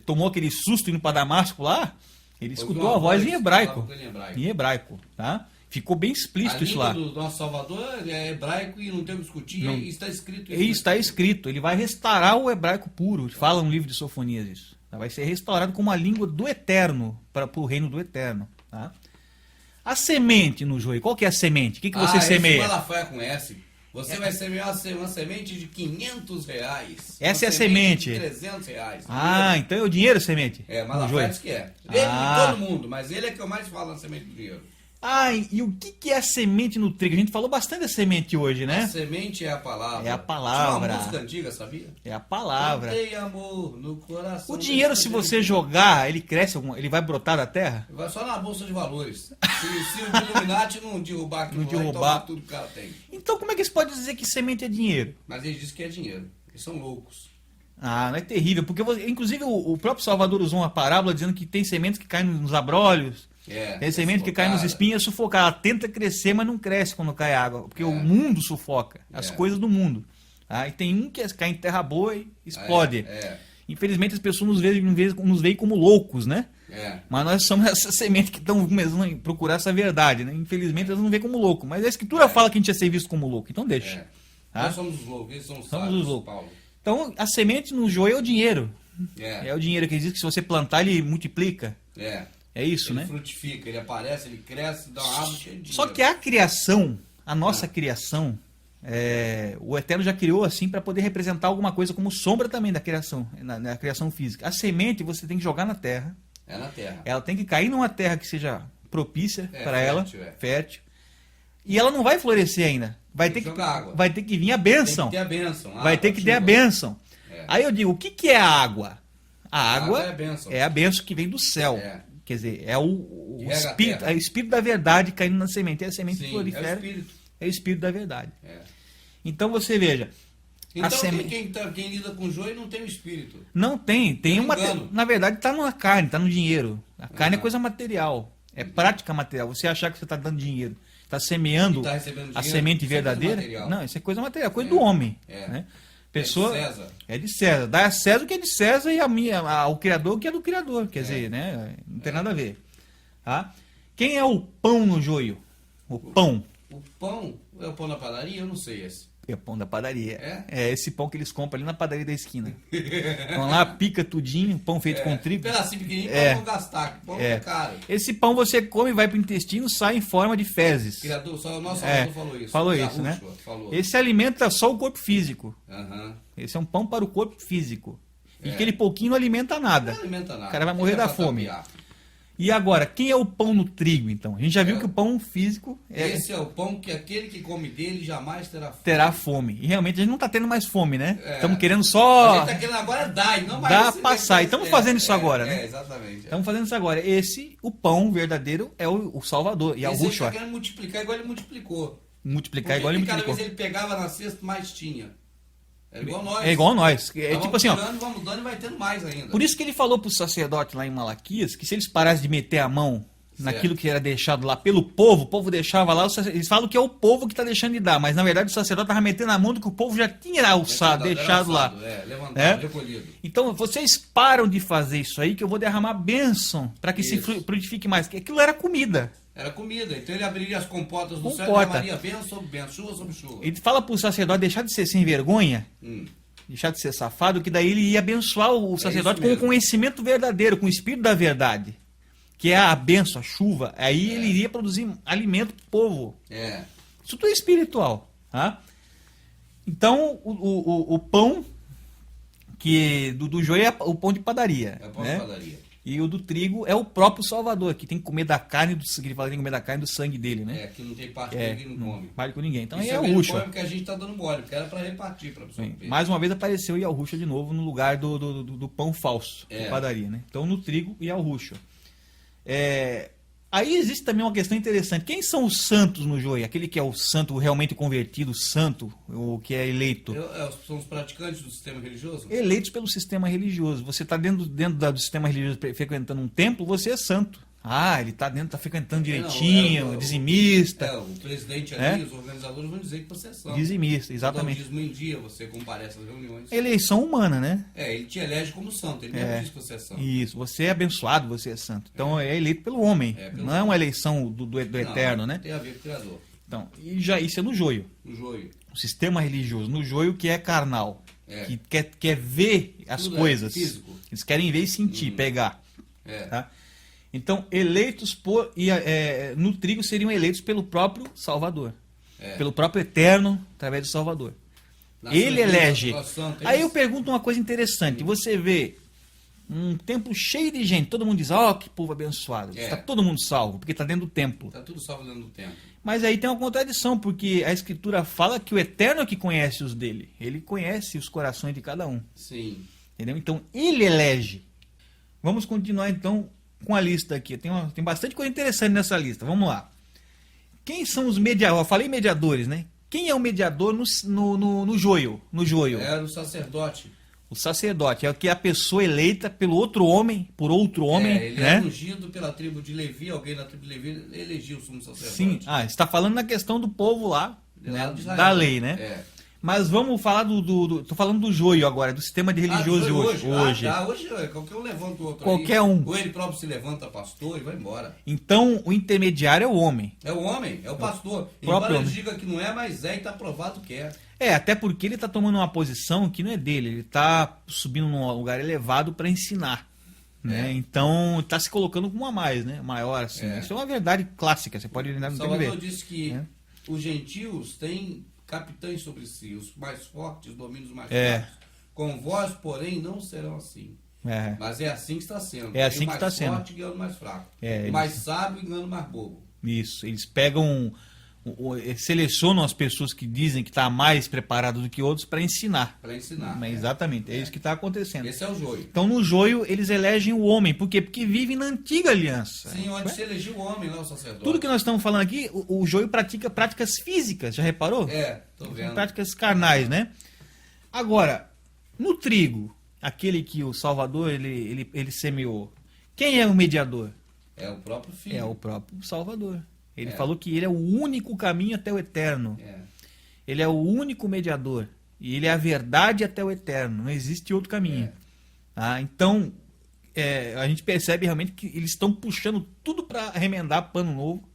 tomou aquele susto indo para Damasco lá, ele escutou a voz em hebraico. Em hebraico, tá? Ficou bem explícito isso lá. A língua do nosso Salvador é hebraico e não tem o que discutir. Não. Está escrito. Está escrito. Ele vai restaurar o hebraico puro. Fala no livro de Sofonias isso. Vai ser restaurado como a língua do Eterno, para o reino do Eterno. Tá? A semente no joio. Qual que é a semente? O que você semeia? Malafaia com S. Você vai semear uma semente de R$500. Essa é a semente. De R$300. Então é o dinheiro a semente? Malafaia diz que é. Todo mundo, mas ele é que eu mais falo na semente do dinheiro. E o que é a semente no trigo? A gente falou bastante da semente hoje, né? A semente é a palavra. É a palavra. Tinha uma música antiga, sabia? É a palavra. Plantei amor no coração. O dinheiro, se você jogar, ele cresce, ele vai brotar da terra? Vai só na bolsa de valores. Se o Illuminati não derrubar aquilo lá, então tudo que o cara tem. Então como é que você pode dizer que semente é dinheiro? Mas eles dizem que é dinheiro. Eles são loucos. Não é terrível. Porque, inclusive, o próprio Salvador usou uma parábola dizendo que tem sementes que caem nos abrolhos. Tem semente que cai nos espinhos, é sufocar. Ela tenta crescer, mas não cresce quando cai água. Porque o mundo sufoca. As coisas do mundo. E tem um que cai em terra boa e explode. Infelizmente as pessoas nos veem como loucos, né? Mas nós somos essa semente que estão começando a procurar essa verdade, né? Infelizmente eles não veem como louco, mas a Escritura fala que a gente ia ser visto como louco, então deixa. Tá? Nós somos os loucos, eles são os somos sábios, os loucos. Paulo. Então a semente no joio é o dinheiro. É o dinheiro que existe, que se você plantar ele multiplica. É isso, ele né? Ele frutifica, ele aparece, ele cresce, dá uma árvore cheia de dinheiro. Só que a criação, a nossa criação, o Eterno já criou assim para poder representar alguma coisa como sombra também da criação, na criação física. A semente você tem que jogar na terra. É na terra. Ela tem que cair numa terra que seja propícia para ela, fértil. E ela não vai florescer ainda. Vai ter que água. Vai ter que vir a bênção. Tem que ter a bênção. Vai ter que ter a bênção. Aí eu digo, o que é a água? A água é a bênção que vem do céu. Quer dizer, é o espírito da verdade caindo na semente. E a semente prolifera. É o espírito da verdade. Então você veja. Então quem lida com joio não tem o espírito. Não tem. Na verdade está na carne, está no dinheiro. A carne é coisa material. É prática material. Você achar que você está dando dinheiro, está semeando a semente verdadeira. Não, isso é coisa material, coisa do homem. Né? Pessoa, é de César. Dá a César o que é de César e ao Criador o que é do Criador. Quer dizer, né? Não tem nada a ver. Tá? Quem é o pão no joio? O pão. O pão é o pão da padaria? Eu não sei esse. É o pão da padaria. É esse pão que eles compram ali na padaria da esquina. Vão lá, pica tudinho, pão feito com trigo. Pedacinho pequenininho para não gastar. Pão é caro. Esse pão você come, vai para o intestino, sai em forma de fezes. Criador, só o nosso autor falou isso. Falou isso, né? Esse alimenta só o corpo físico. Esse é um pão para o corpo físico. E aquele pouquinho não alimenta nada. Não alimenta nada. O cara vai morrer da fome. E agora, quem é o pão no trigo, então? A gente já viu que o pão físico... Esse é o pão que aquele que come dele jamais terá fome. Terá fome. E realmente a gente não está tendo mais fome, né? Estamos querendo só... A gente está querendo agora dar, e não mais... Dar, passar. E estamos fazendo isso agora, né? Exatamente. Estamos fazendo isso agora. o pão verdadeiro, é o Salvador. E esse ele está querendo multiplicar igual ele multiplicou. Multiplicar igual ele multiplicou. Cada vez ele pegava na cesta, mais tinha. É igual nós. É igual nós. É tipo assim, vamos dando e vai tendo mais ainda. Por isso que ele falou para o sacerdote lá em Malaquias que se eles parassem de meter a mão naquilo que era deixado lá pelo povo, o povo deixava lá, eles falam que é o povo que está deixando de dar, mas na verdade o sacerdote estava metendo a mão do que o povo já tinha alçado, deixado lá. Levantado, recolhido. Então vocês param de fazer isso aí que eu vou derramar bênção para que se frutifique mais. Aquilo era comida. Era comida, então ele abriria as comportas do céu e derramaria bênção sobre bênção, chuva sobre chuva. Ele fala para o sacerdote deixar de ser sem vergonha, deixar de ser safado, que daí ele ia abençoar o sacerdote com o conhecimento verdadeiro, com o espírito da verdade, que é a bênção, a chuva. Aí ele iria produzir alimento para o povo. Isso tudo é espiritual. Tá? Então, o pão do joio é o pão de padaria. É o pão de padaria. E o do trigo é o próprio Salvador, que tem que comer da carne do sangue. Ele fala que tem que comer da carne do sangue dele, né? Que não tem parte com ninguém, não come. Parte com ninguém. Então isso é o Ruxa. Porque a gente está dando mole, porque era para repartir para a pessoa. Mais uma vez apareceu o Yahushua de novo no lugar do pão falso, de padaria, né? Então no trigo e Yahushua. Aí existe também uma questão interessante. Quem são os santos no joio? Aquele que é o santo realmente convertido, o santo, o que é eleito? São os praticantes do sistema religioso? Eleitos pelo sistema religioso. Você está dentro do sistema religioso frequentando um templo, você é santo. Ele está dentro, está frequentando direitinho, dizimista. O presidente ali, os organizadores vão dizer que você é santo. Dizimista, exatamente. Então, dízimo em dia, você comparece às reuniões. Eleição humana, né? Ele te elege como santo, ele mesmo diz que você é santo. Isso, você é abençoado, você é santo. Então é eleito pelo homem, não é uma eleição do Eterno, né? Tem a ver com o Criador. Então, e já isso é no joio. No joio. O sistema religioso, no joio que é carnal, que quer ver as coisas. Físico. Eles querem ver e sentir, pegar. Tá? Então, eleitos no trigo seriam eleitos pelo próprio Salvador. Pelo próprio Eterno, através do Salvador. Ele elege. Aí eu pergunto uma coisa interessante. Você vê um templo cheio de gente, todo mundo diz, que povo abençoado. Está todo mundo salvo, porque está dentro do templo. Está tudo salvo dentro do templo. Mas aí tem uma contradição, porque a Escritura fala que o Eterno é que conhece os dele. Ele conhece os corações de cada um. Sim. Entendeu? Então, ele elege. Vamos continuar, então, com a lista aqui. Tem bastante coisa interessante nessa lista. Vamos lá. Quem são os mediadores? Eu falei mediadores, né? Quem é o mediador no joio? No joio. É o sacerdote. O sacerdote é o que é a pessoa eleita por outro homem, ele né? é ungido pela tribo de Levi, alguém da tribo de Levi elegiu o sumo sacerdote. Sim, está falando na questão do povo lá, né? Da lei, né? Mas vamos falar tô falando do joio agora, do sistema de religioso de hoje. Hoje qualquer um levanta o outro Qualquer aí. um. Ou ele próprio se levanta pastor e vai embora. Então, o intermediário é o homem. É o homem, é o pastor. próprio Embora ele homem. diga que não é, mas é e está provado que é. Até porque ele está tomando uma posição que não é dele. Ele está subindo num lugar elevado para ensinar. Né? Então, está se colocando como a mais, né? Maior, assim. Isso é uma verdade clássica, você pode lembrar. Salvador disse que os gentios têm capitães sobre si, os mais fortes dominam os mais fracos. Com vós, porém, não serão assim. Mas é assim que está sendo. É assim que está sendo. O mais forte ganhando o mais fraco. O mais sábio ganhando o mais bobo. Isso, eles pegam, selecionam as pessoas que dizem que está mais preparado do que outros para ensinar. Para ensinar. Mas exatamente, é isso que está acontecendo. Esse é o joio. Então no joio eles elegem o homem. Por quê? Porque vivem na antiga aliança. Sim, onde se elegia o homem, lá o sacerdote. Tudo que nós estamos falando aqui, o joio pratica práticas físicas, já reparou? Tô vendo. Práticas carnais, né? Agora, no trigo, aquele que o Salvador ele semeou, quem é o mediador? É o próprio Filho. É o próprio Salvador. Ele falou que ele é o único caminho até o eterno. Ele é o único mediador. E ele é a verdade até o eterno. Não existe outro caminho. Então, a gente percebe realmente que eles estão puxando tudo para remendar pano novo.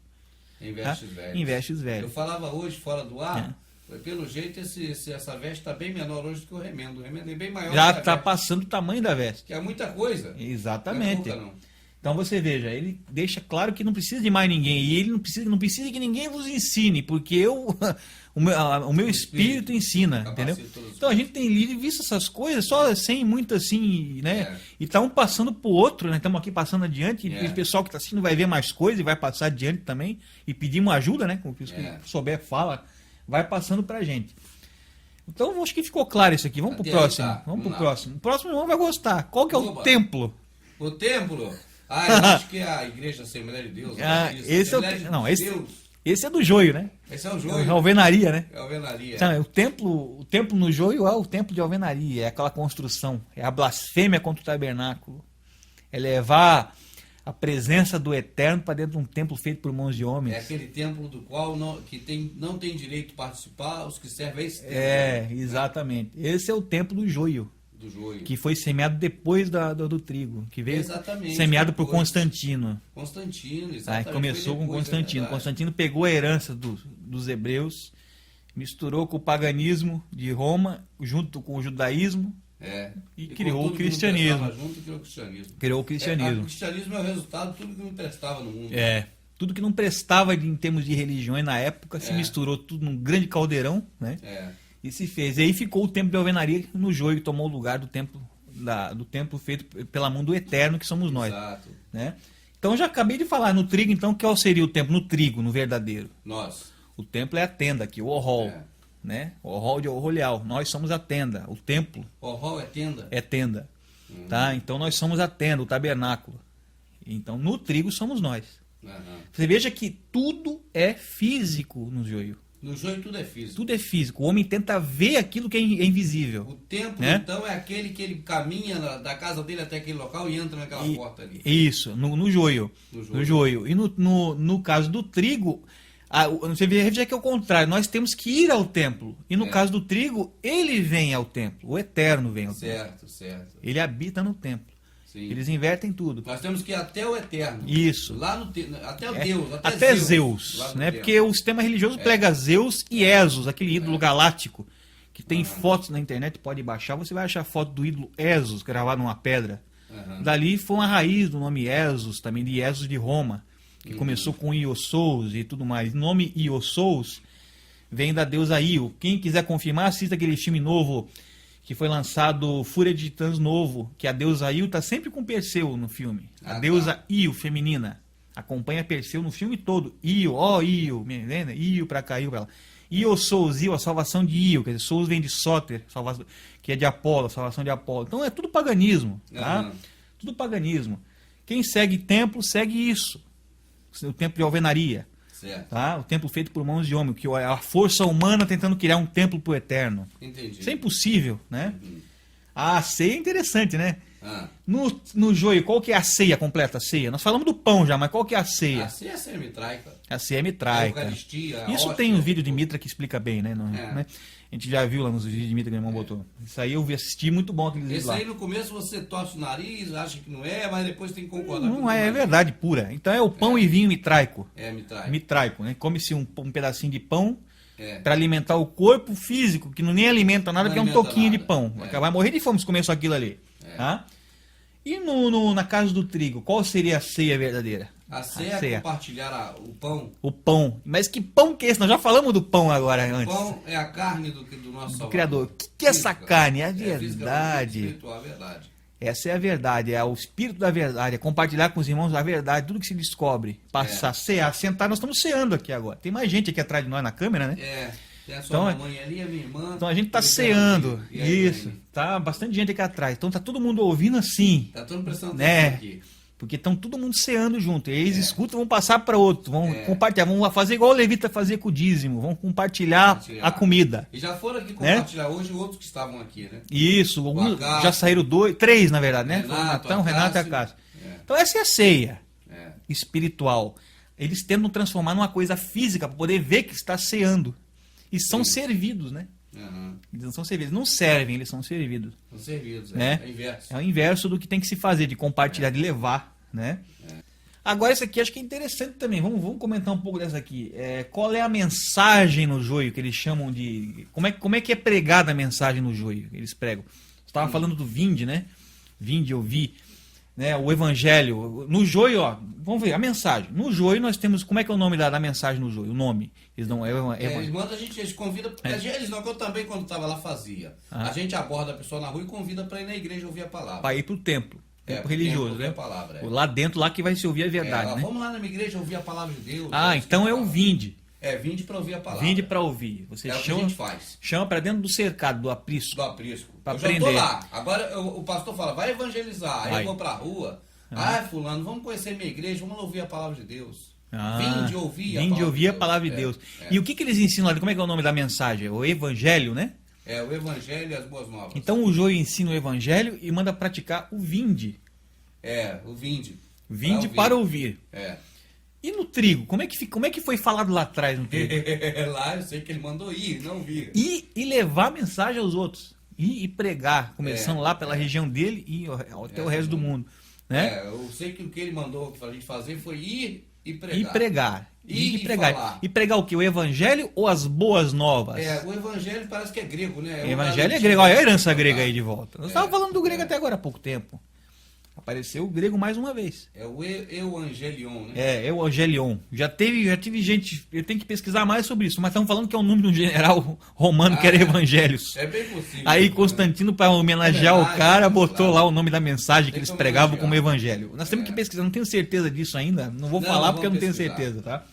Em vestes velhas. Em vestes velhas. Eu falava hoje, fora do ar, pelo jeito essa veste está bem menor hoje do que o remendo. O remendo é bem maior. Já está passando o tamanho da veste. Que é muita coisa. Exatamente. Não é pouca, não. Então você veja, ele deixa claro que não precisa de mais ninguém. E ele não precisa que ninguém vos ensine, porque o meu espírito ensina, entendeu? Então a gente tem lido e visto essas coisas, só sem muito assim, né? E está um passando pro outro, né? Estamos aqui passando adiante, e o pessoal que está assistindo vai ver mais coisas e vai passar adiante também, e pedimos ajuda, né? Como que souber fala, vai passando pra gente. Então acho que ficou claro isso aqui. Vamos pro próximo. Vamos pro próximo. O próximo irmão vai gostar. Qual que é o templo? O templo? Eu acho que é a Igreja Assembleia de Deus. Esse é do joio, né? Esse é o joio. É alvenaria, né? É alvenaria. Então, o templo no joio é o templo de alvenaria, é aquela construção, é a blasfêmia contra o tabernáculo. É levar a presença do Eterno para dentro de um templo feito por mãos de homens. É aquele templo do qual não tem direito de participar os que servem a esse templo. Exatamente. Esse é o templo do joio. Do joio. Que foi semeado depois do trigo, que veio exatamente, semeado por Constantino. Exatamente. Começou com Constantino. Constantino pegou a herança dos hebreus, misturou com o paganismo de Roma, junto com o judaísmo, e criou o cristianismo. Criou o cristianismo. O cristianismo é o resultado de tudo que não prestava no mundo. Tudo que não prestava em termos de religiões na época se misturou tudo num grande caldeirão, né? E se fez. E aí ficou o templo de alvenaria no joio, que tomou o lugar do templo feito pela mão do Eterno, que somos nós. Exato. Né? Então eu já acabei de falar no trigo, então qual seria o templo? No trigo, no verdadeiro. Nós. O templo é a tenda aqui, o Ohol. Né? O Ohol de Oholial. Nós somos a tenda. O templo. Ohol é tenda? É tenda. Tá? Então nós somos a tenda, o tabernáculo. Então no trigo somos nós. Você veja que tudo é físico no joio. No joio tudo é físico. Tudo é físico. O homem tenta ver aquilo que é invisível. O templo, então, é aquele que ele caminha da casa dele até aquele local e entra naquela porta ali. Isso, no joio. No joio. E no caso do trigo, você veja que é o contrário. Nós temos que ir ao templo. E no caso do trigo, ele vem ao templo. O Eterno vem ao templo. Certo. Ele habita no templo. Sim. Eles invertem tudo. Nós temos que ir até o Eterno. Isso. Lá até o Deus. Até Zeus, né? Porque o sistema religioso prega Zeus e Esos, aquele ídolo galáctico, que tem fotos na internet, pode baixar, você vai achar foto do ídolo Esos, gravado numa pedra. Dali foi uma raiz do nome Esos, também de Esos de Roma, que começou com Iosous e tudo mais. O nome Iosous vem da deusa Io. Quem quiser confirmar, assista aquele filme novo que foi lançado, Fúria de Titãs Novo, que a deusa Io está sempre com Perseu no filme. A deusa Io, feminina, acompanha Perseu no filme todo. Io, Io, Io para cá, Io para lá. Io, Sous, Io, a salvação de Io, quer dizer, Sous vem de Sóter, que é de Apolo, a salvação de Apolo. Então é tudo paganismo, tá? Tudo paganismo. Quem segue templo, segue isso. O templo de alvenaria. Certo. Tá? O templo feito por mãos de homem, que é a força humana tentando criar um templo pro Eterno. Entendi. Isso é impossível, né? A ceia é interessante, né? No joio, qual que é a ceia completa? A ceia? Nós falamos do pão já, mas qual que é a ceia? A ceia é a ceia mitraica. A ceia mitraica. A Eucaristia, a Isso hóstia, tem um vídeo de Mitra que explica bem, né? Né? A gente já viu lá nos vídeos de Mitra que o irmão botou. Isso aí eu assisti, muito bom aqueles vídeos Esse lá. aí no começo você torce o nariz, acha que não é, mas depois tem que concordar. Não é verdade pura. Então é o pão e vinho mitraico. É mitraico. Mitraico, né? Come-se um pedacinho de pão para alimentar o corpo físico, que não nem alimenta nada, que é um toquinho de pão. Vai morrer de fome se comer só aquilo ali. Tá? E na casa do trigo, qual seria a ceia verdadeira? A ceia é compartilhar o pão. O pão. Mas que pão que é esse? Nós já falamos do pão agora antes. O pão é a carne do nosso Salvador. Criador. O que é essa carne? É a verdade. Espiritual, a verdade. Essa é a verdade, é o espírito da verdade, é compartilhar com os irmãos a verdade, tudo que se descobre. Passar, cear, sentar, nós estamos ceando aqui agora. Tem mais gente aqui atrás de nós na câmera, né? Tem a sua mamãe ali, a minha irmã. Então a gente está ceando, isso. Tá bastante gente aqui atrás. Então tá todo mundo ouvindo assim. Tá todo mundo prestando atenção aqui. Porque estão todo mundo ceando junto. Eles escutam, vão passar para outro, vão compartilhar, vão fazer igual o levita fazia com o dízimo, vão compartilhar a comida. E já foram aqui compartilhar hoje outros que estavam aqui, né? Isso, já saíram três na verdade, né? Renato e a Cássia. Então essa é a ceia espiritual. Eles tentam transformar numa coisa física para poder ver que está ceando. E são servidos, né? Eles não são servidos, não servem, eles são servidos. São servidos, né? É o inverso. É o inverso do que tem que se fazer, de compartilhar, de levar, né? Agora, esse aqui acho que é interessante também. Vamos comentar um pouco dessa aqui. Qual é a mensagem no joio que eles chamam de... Como é que é pregada a mensagem no joio? Eles pregam. Você estava falando do vinde, né? Vinde, eu vi. Né? O evangelho. No joio, ó, vamos ver, a mensagem. No joio nós temos... Como é que é o nome da mensagem no joio? O nome. Eles dão... Eles mandam a gente, eles convidam... Eles não, eu também, quando estava lá, fazia. A gente aborda a pessoa na rua e convida para ir na igreja ouvir a palavra. Para ir para o templo. Templo religioso, né? Palavra, lá dentro, lá que vai se ouvir a verdade, né? Vamos lá na minha igreja ouvir a palavra de Deus. Então é o vinde. Vinde para ouvir a palavra. Vinde para ouvir. Você chama, o que a gente faz. Chama para dentro do cercado, do aprisco. Do aprisco. Para eu já estou lá. Agora o pastor fala, vai evangelizar. Aí eu vou para a rua. Fulano, vamos conhecer minha igreja, vamos ouvir a palavra de Deus. Vinde ouvir a palavra de Deus. E o que eles ensinam ali? Como é que é o nome da mensagem? O evangelho, né? O evangelho e as boas novas. Então o joio ensina o evangelho e manda praticar o vinde. O vinde. Vinde para ouvir. E no trigo? Como é que foi falado lá atrás no trigo? Lá eu sei que ele mandou ir, não vir. E levar a mensagem aos outros. E pregar, começando lá pela região dele e até o resto do mundo. Né? Eu sei que o que ele mandou pra gente fazer foi ir e pregar. E pregar. E pregar. Falar. E pregar o quê? O evangelho ou as boas novas? O evangelho parece que é grego, né? O evangelho é grego. Olha a herança grega aí de volta. Nós estávamos falando do grego até agora há pouco tempo. Apareceu o grego mais uma vez. O Evangelion, né? Evangelion. Já tive gente, eu tenho que pesquisar mais sobre isso, mas estamos falando que é o nome de um general romano que era Evangelius. É bem possível. Aí Constantino, para homenagear o cara, botou lá o nome da mensagem que eles pregavam como evangelho. Nós temos que pesquisar, não tenho certeza disso ainda, não vou falar porque eu não tenho certeza, tá?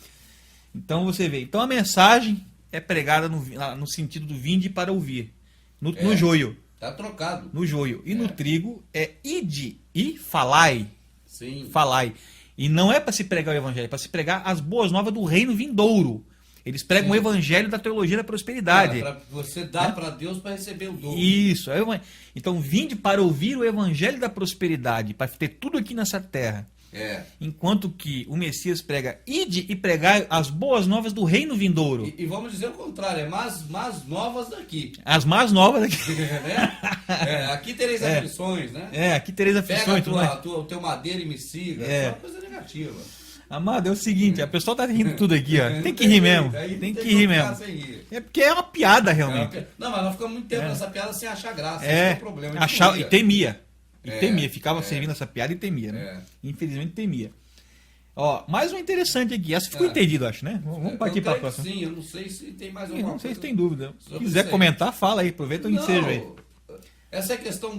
Então você vê. Então a mensagem é pregada no sentido do vinde para ouvir, no joio. Tá trocado. No joio. E no trigo é ide e falai. Sim. Falai. E não é para se pregar o evangelho, é para se pregar as boas novas do reino vindouro. Eles pregam o evangelho da teologia da prosperidade. Para você dar para Deus para receber o dom. Isso. Então vinde para ouvir o evangelho da prosperidade, para ter tudo aqui nessa terra. Enquanto que o Messias prega, ide e pregai as boas novas do reino vindouro. E vamos dizer o contrário, más novas daqui. As más novas daqui. Aqui tereis aflições, né? Aqui tereis aflições. Pega o teu madeiro e me siga. É uma coisa negativa. Amado, é o seguinte, a pessoa tá rindo tudo aqui, ó. Tem que rir mesmo. Tem que rir mesmo. É porque é uma piada, realmente. Não, mas nós ficamos muito tempo nessa piada sem achar graça. Esse é o problema. E temia. Ficava servindo essa piada e temia, né? Infelizmente temia. Ó, mais um interessante aqui. Essa ficou entendido, acho, né? Vamos partir para a próxima. Sim, eu não sei se tem mais alguma coisa. Não sei se tem dúvida. Se quiser comentar, fala aí. Aproveita o ensejo aí. Essa questão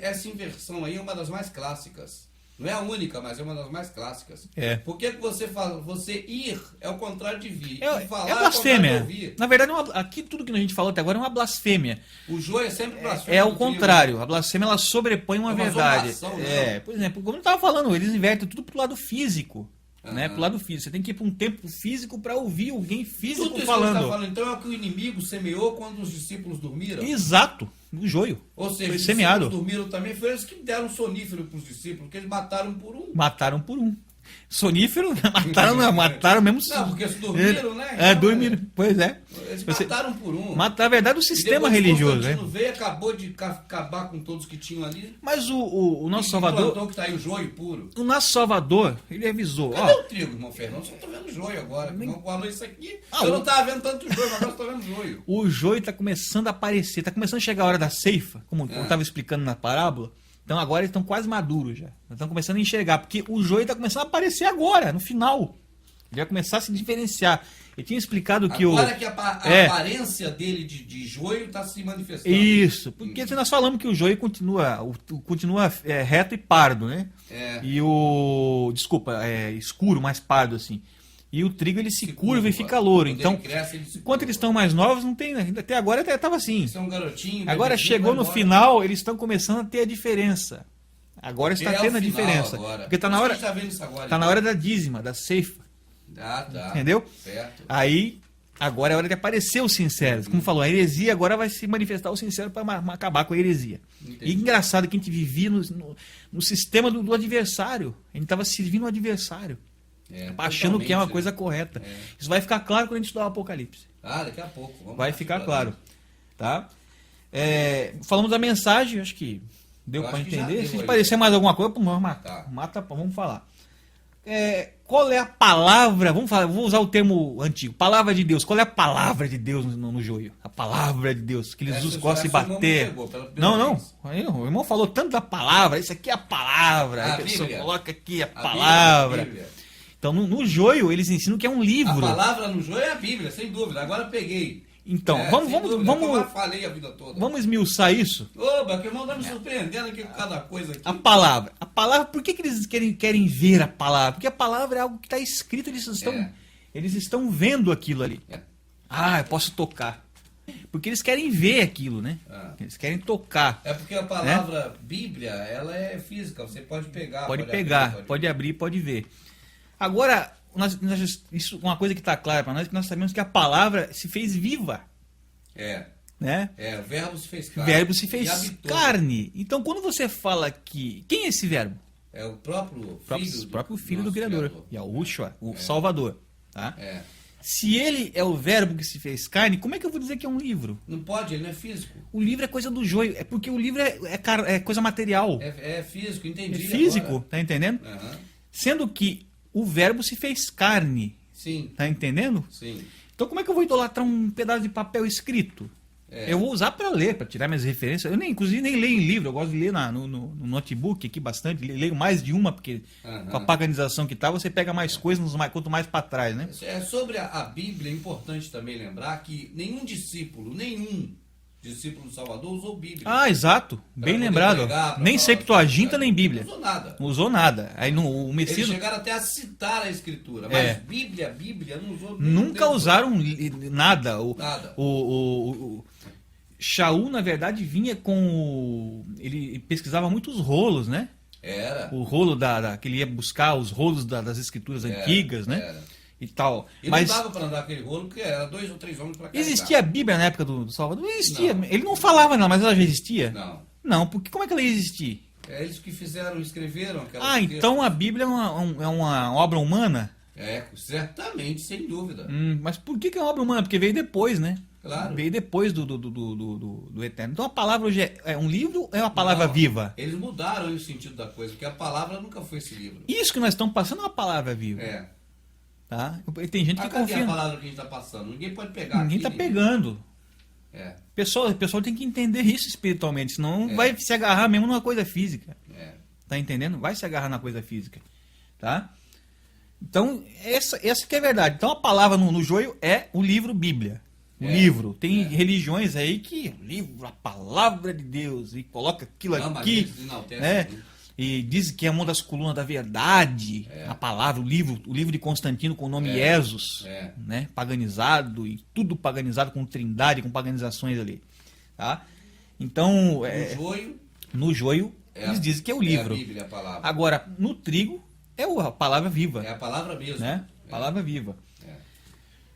essa inversão aí é uma das mais clássicas. Não é a única, mas é uma das mais clássicas. Por que você fala? Você ir é o contrário de vir. Falar é blasfêmia. É o ouvir. Na verdade, aqui tudo que a gente falou até agora é uma blasfêmia. O joio é sempre blasfêmia. É o contrário. A blasfêmia ela sobrepõe uma verdade. Zonação, por exemplo, como eu estava falando, eles invertem tudo pro lado físico. né? Pro lado físico. Você tem que ir para um tempo físico para ouvir alguém físico Tudo isso falando. que você tá falando, então é o que o inimigo semeou quando os discípulos dormiram? Exato, no joio. Ou seja, foi os semeado. discípulos dormiram também, foi eles que deram sonífero para os discípulos, que eles mataram por um. Mataram por um. Sonífero, mataram mesmo. Não, porque eles dormiram, né? Então, dormiram, pois é. Eles mataram por um. Na verdade, o sistema religioso, né? Veio, acabou de acabar com todos que tinham ali. Mas o nosso Salvador. Que tá aí o joio puro. O nosso Salvador, ele avisou. Cadê o trigo, irmão Fernando? Só tô vendo joio agora. O irmão falou isso aqui. Eu não tava vendo tanto joio, mas agora eu tô vendo joio. O joio tá começando a aparecer, tá começando a chegar a hora da ceifa, como eu estava explicando na parábola. Então agora eles estão quase maduros já. Estão começando a enxergar, porque o joio está começando a aparecer agora, no final. Ele vai começar a se diferenciar. Eu tinha explicado que agora que a aparência dele de joio está se manifestando. Isso, porque nós falamos que o joio continua reto e pardo, né? E escuro, mais pardo assim. E o trigo ele se curva e fica louro. Então, enquanto eles estão mais novos, não tem. Até agora estava assim. Eles são garotinho. Agora chegou no final, eles estão começando a ter a diferença. Agora está tendo a diferença. Agora. Porque está na hora. Está na hora da dízima, da ceifa. Tá. Entendeu? Certo. Aí, agora é hora de aparecer os sinceros. Como falou, a heresia agora vai se manifestar o sincero para acabar com a heresia. Entendi. E engraçado que a gente vivia no sistema do adversário. A gente estava servindo o adversário. Achando que é uma coisa correta. Isso vai ficar claro quando a gente estudar o Apocalipse. Daqui a pouco. Vai ficar claro. Tá? Falamos da mensagem, acho que deu para entender. Se parecer mais alguma coisa, vamos matar. Vamos falar. Qual é a palavra? Vou usar o termo antigo. Palavra de Deus. Qual é a palavra de Deus no joio? A palavra de Deus. Que Jesus gosta de bater. Não. O irmão falou tanto da palavra. Isso aqui é a palavra. A pessoa coloca aqui a palavra. Bíblia. Então, no joio, eles ensinam que é um livro. A palavra no joio é a Bíblia, sem dúvida. Agora peguei. Então, falei a vida toda. Vamos esmiuçar isso? Oba, que o irmão tá me surpreendendo aqui com cada coisa aqui. A palavra, por que eles querem ver a palavra? Porque a palavra é algo que está escrito, eles estão vendo aquilo ali. Eu posso tocar. Porque eles querem ver aquilo, né? Eles querem tocar. É porque a palavra Bíblia, ela é física, você pode pegar. Pode abrir, pode ver. Agora, isso uma coisa que está clara para nós, que nós sabemos que a palavra se fez viva. Né? O verbo se fez carne. O verbo se fez carne. Então, quando você fala que... Quem é esse verbo? É o próprio filho do Criador. Yahushua, o Salvador. Tá? Se ele é o verbo que se fez carne, como é que eu vou dizer que é um livro? Não pode, ele não é físico. O livro é coisa do joio. É porque o livro é coisa material. É físico, entendi. É físico, agora. Tá entendendo? Sendo que o verbo se fez carne. Sim. Tá entendendo? Sim. Então como é que eu vou idolatrar um pedaço de papel escrito? Eu vou usar para ler, para tirar minhas referências. Eu inclusive nem leio em livro, eu gosto de ler no notebook aqui bastante. Leio mais de uma, porque com a paganização que tá, você pega mais coisas, quanto mais para trás, né? Sobre a Bíblia, é importante também lembrar que nenhum discípulo do Salvador usou Bíblia. Exato. Bem lembrado. Nem Septuaginta, nem Bíblia. Não usou nada. Aí o Messias... Eles chegaram até a citar a Escritura, mas Bíblia não usou. Nunca usaram nada. Nada. O Shaul, na verdade, vinha com... Ele pesquisava muitos rolos, né? O rolo que ele ia buscar, os rolos das escrituras antigas, né? E tal. Mas não dava para andar aquele rolo, porque era 2 ou 3 homens para carregar. Existia a Bíblia na época do Salvador? Não existia. Não. Ele não falava, não, mas ela já existia? Não, porque como é que ela ia existir? Eles que escreveram aquela então a Bíblia é uma obra humana? Certamente, sem dúvida. Mas por que é uma obra humana? Porque veio depois, né? Claro. Veio depois do Eterno. Então a palavra hoje é um livro ou é uma palavra viva? Eles mudaram o sentido da coisa, porque a palavra nunca foi esse livro. Isso que nós estamos passando é uma palavra viva. Tá? Tem gente que confia. Cadê a palavra que a gente está passando? Ninguém pode pegar. Ninguém está pegando. O pessoal tem que entender isso espiritualmente, senão vai se agarrar mesmo numa coisa física. Tá entendendo? Vai se agarrar na coisa física. Tá? Então, essa que é a verdade. Então a palavra no joio é o livro Bíblia. O livro. Tem religiões aí que o livro, a palavra de Deus, e coloca aquilo aqui. Né? E diz que é uma das colunas da verdade, a palavra, o livro de Constantino com o nome Jesus, né? Paganizado, e tudo paganizado com trindade, com paganizações ali. Tá? Então, no joio eles dizem que é o livro. É a Bíblia, a palavra. Agora, no trigo, é a palavra viva. É a palavra mesmo. Né? É. Palavra viva. É.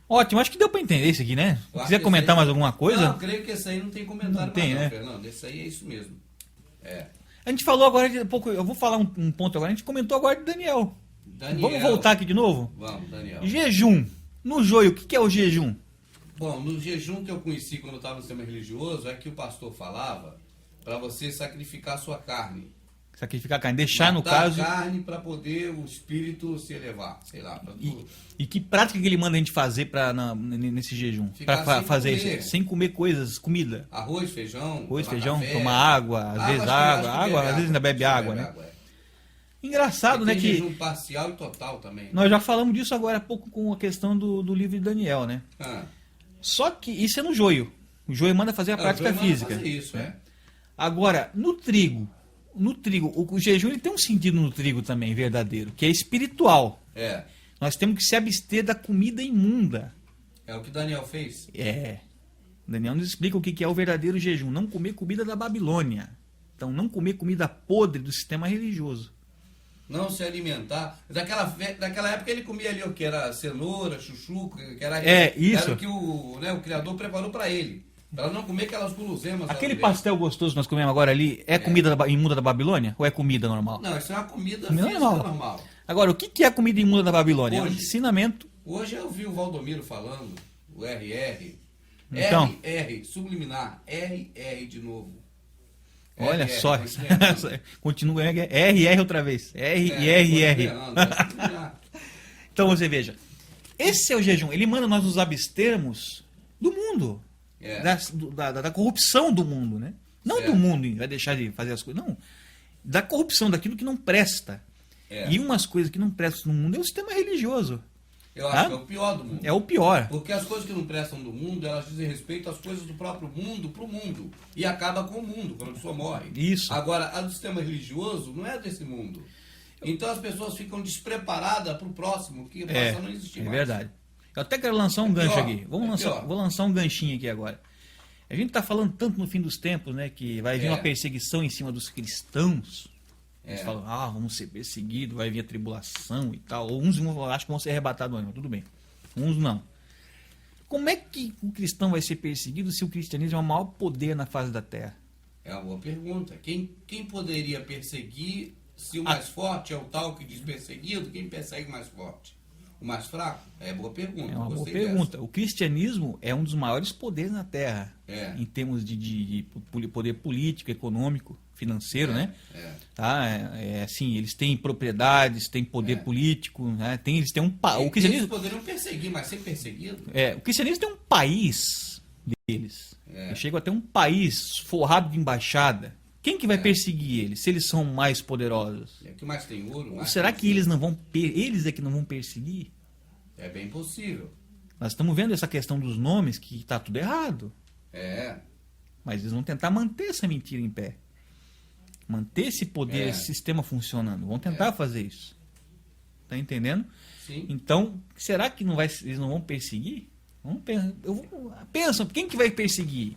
Ótimo, acho que deu para entender isso aqui, né? Eu Quiser acho que comentar esse aí- mais alguma coisa? Não, eu creio que esse aí não tem comentário Não tem, mais, né? Fernando. Esse aí é isso mesmo. É. A gente falou agora de um pouco, eu vou falar um ponto agora, a gente comentou agora de Daniel. Daniel. Vamos voltar aqui de novo? Vamos, Daniel. Jejum. No joio, o que é o jejum? Bom, no jejum que eu conheci quando eu estava no sistema religioso, é que o pastor falava para você sacrificar a sua carne. Sacrificar a carne, deixar no Matar caso. a carne para poder o espírito se elevar, sei lá. Pra tu... E que prática que ele manda a gente fazer nesse jejum? Ficar Para sem fazer comer. isso? Sem comer coisas, comida. Arroz, feijão, Arroz, tomar feijão, café. tomar água, às vezes acho água. que Água, às vezes ainda bebe água, né? é. Engraçado, né? Tem Que jejum parcial e total também. nós já falamos disso agora há pouco com a questão do livro de Daniel, né? Ah, Só que isso é no joio. O joio manda fazer a prática o João manda física. fazer isso, é. Agora, no trigo, o jejum ele tem um sentido no trigo também, verdadeiro, que é espiritual. É. Nós temos que se abster da comida imunda. É o que Daniel fez. É. Daniel nos explica o que é o verdadeiro jejum. Não comer comida da Babilônia. Então, não comer comida podre do sistema religioso. Não se alimentar. Daquela época ele comia ali o que era cenoura, chuchu, que era, isso. era o que o Criador preparou para ele. Para não comer aquelas guloseimas. Aquele ali. pastel gostoso que nós comemos agora ali, é comida imunda da Babilônia? Ou é comida normal? Não, isso é uma comida Comida física normal. normal. Agora, o que é a comida imunda da Babilônia? É um Hoje. ensinamento. Hoje eu vi o Valdomiro falando, o RR. Então. RR, subliminar. RR de novo. Olha RR, só. continua. Continua. RR outra vez. R e RR. subliminar. Então você veja. Esse é o jejum. Ele manda nós nos abstermos do mundo. É. Da corrupção do mundo, né? Não Certo. do mundo, vai deixar de fazer as coisas. Não. Da corrupção, daquilo que não presta. É. E umas coisas que não prestam no mundo é o sistema religioso. Eu acho que é o pior do mundo. É o pior. Porque as coisas que não prestam do mundo, elas dizem respeito às coisas do próprio mundo pro mundo. E acaba com o mundo, quando a pessoa morre. Isso. Agora, a do sistema religioso não é desse mundo. Então as pessoas ficam despreparadas pro próximo, que passa a não existir mais. Verdade. Eu até quero lançar um É gancho pior, aqui. pior. Vou lançar um ganchinho aqui agora. A gente está falando tanto no fim dos tempos, né? Que vai vir É. uma perseguição em cima dos cristãos. Eles É. falam, vamos ser perseguidos, vai vir a tribulação e tal. Ou uns acho que vão ser arrebatados antes, mas tudo bem. Uns não. Como é que o cristão vai ser perseguido se o cristianismo é o maior poder na face da terra? É uma boa pergunta. Quem poderia perseguir se o mais forte é o tal que diz perseguido? Quem persegue o mais forte? O mais fraco? É boa pergunta. É uma boa Gostei pergunta. dessa. O cristianismo é um dos maiores poderes na terra. É. Em termos de poder político, econômico, financeiro, né? É. Tá? Assim, eles têm propriedades, têm poder político, né? Eles têm um o Eles cristianismo, poderiam perseguir, mas ser perseguido? o cristianismo tem um país deles. É. Eles chegam a ter um país forrado de embaixada. Quem que vai perseguir eles, se eles são mais poderosos? É que mais tem ouro. Ou Mais será tem que eles não vão eles é que não vão perseguir? É bem possível. Nós estamos vendo essa questão dos nomes que está tudo errado. É. Mas eles vão tentar manter essa mentira em pé. Manter esse poder, esse sistema funcionando. Vão tentar fazer isso. Tá entendendo? Sim. Então, será que eles não vão perseguir? Pensa, quem que vai perseguir?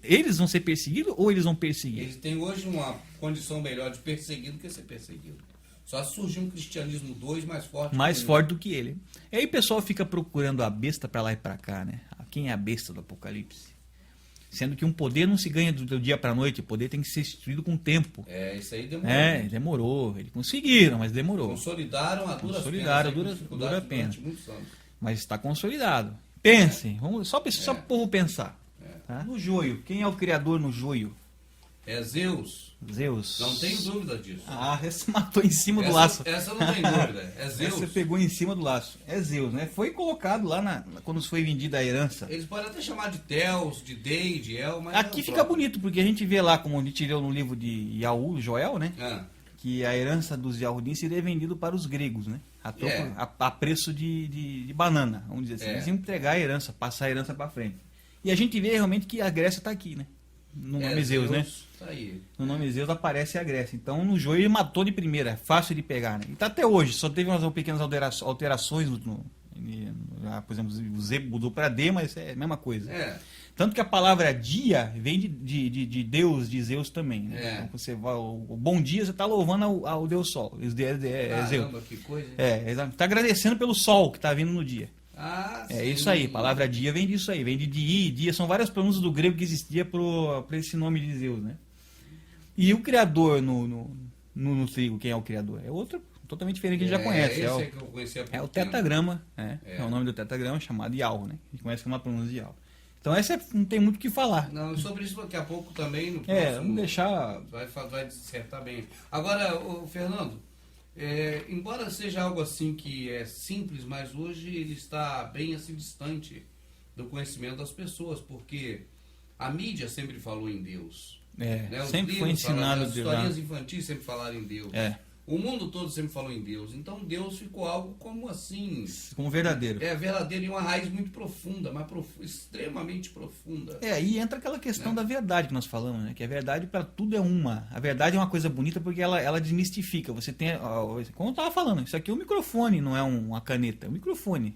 Eles vão ser perseguidos ou eles vão perseguir? Eles têm hoje uma condição melhor de perseguir do que ser perseguido. Só se surgir um cristianismo 2 mais forte. Mais que o forte do que ele. E aí o pessoal fica procurando a besta para lá e para cá, né? Quem é a besta do Apocalipse? Sendo que um poder não se ganha do dia para a noite, o poder tem que ser instituído com o tempo. Isso aí demorou. Demorou. Eles conseguiram, mas demorou. Consolidaram a duras Consolidaram penas. a aí, com dura dificuldade pena. durante muitos anos. Mas está consolidado. Pensem, só o povo pensar. Tá? No joio, quem é o criador no joio? É Zeus. Zeus. Não tenho dúvida disso. Essa matou em cima do laço. Essa não tem dúvida. É Zeus. Essa pegou em cima do laço. É Zeus, né? Foi colocado lá quando foi vendida a herança. Eles podem até chamar de Teus, de Dei, de El, mas. Aqui fica bonito, porque a gente vê lá, como a gente leu no livro de Joel, né? Que a herança dos Yahudim seria vendida para os gregos, né? A preço de banana, vamos dizer assim. Eles iam entregar a herança, passar a herança para frente. E a gente vê realmente que a Grécia está aqui, né? No nome Zeus, né? Tá aí. No nome Zeus aparece a Grécia. Então no joio ele matou de primeira, é fácil de pegar, né? E tá até hoje, só teve umas pequenas alterações por exemplo, o Z mudou para D, mas é a mesma coisa. Tanto que a palavra dia vem de Deus, de Zeus também. Né? Então você vai, o bom dia você está louvando ao Deus Sol. Caramba, que coisa. Está agradecendo pelo sol que está vindo no dia. Sim. Isso aí, a palavra dia vem disso aí, vem de dia, são várias pronúncias do grego que existia para esse nome de Zeus, né? E o criador no trigo, quem é o criador? É outro totalmente diferente que a gente já conhece. Esse que eu conhecia é o tetagrama, é o nome do tetagrama chamado Yahweh, né? A gente conhece como a pronúncia de Yahweh. Então essa não tem muito o que falar. Não, sobre isso daqui a pouco também no próximo, vamos deixar... Vai dissertar bem. Agora, Fernando, embora seja algo assim que é simples, mas hoje ele está bem assim distante do conhecimento das pessoas, porque a mídia sempre falou em Deus. Né? Sempre foi ensinado. As historinhas infantis sempre falaram em Deus. O mundo todo sempre falou em Deus. Então Deus ficou algo como assim... Como verdadeiro. Verdadeiro e uma raiz muito profunda, extremamente profunda. E entra aquela questão da verdade que nós falamos, né? Que a verdade para tudo é uma. A verdade é uma coisa bonita porque ela desmistifica. Você tem... Como eu estava falando, isso aqui é um microfone, não é uma caneta. É um microfone.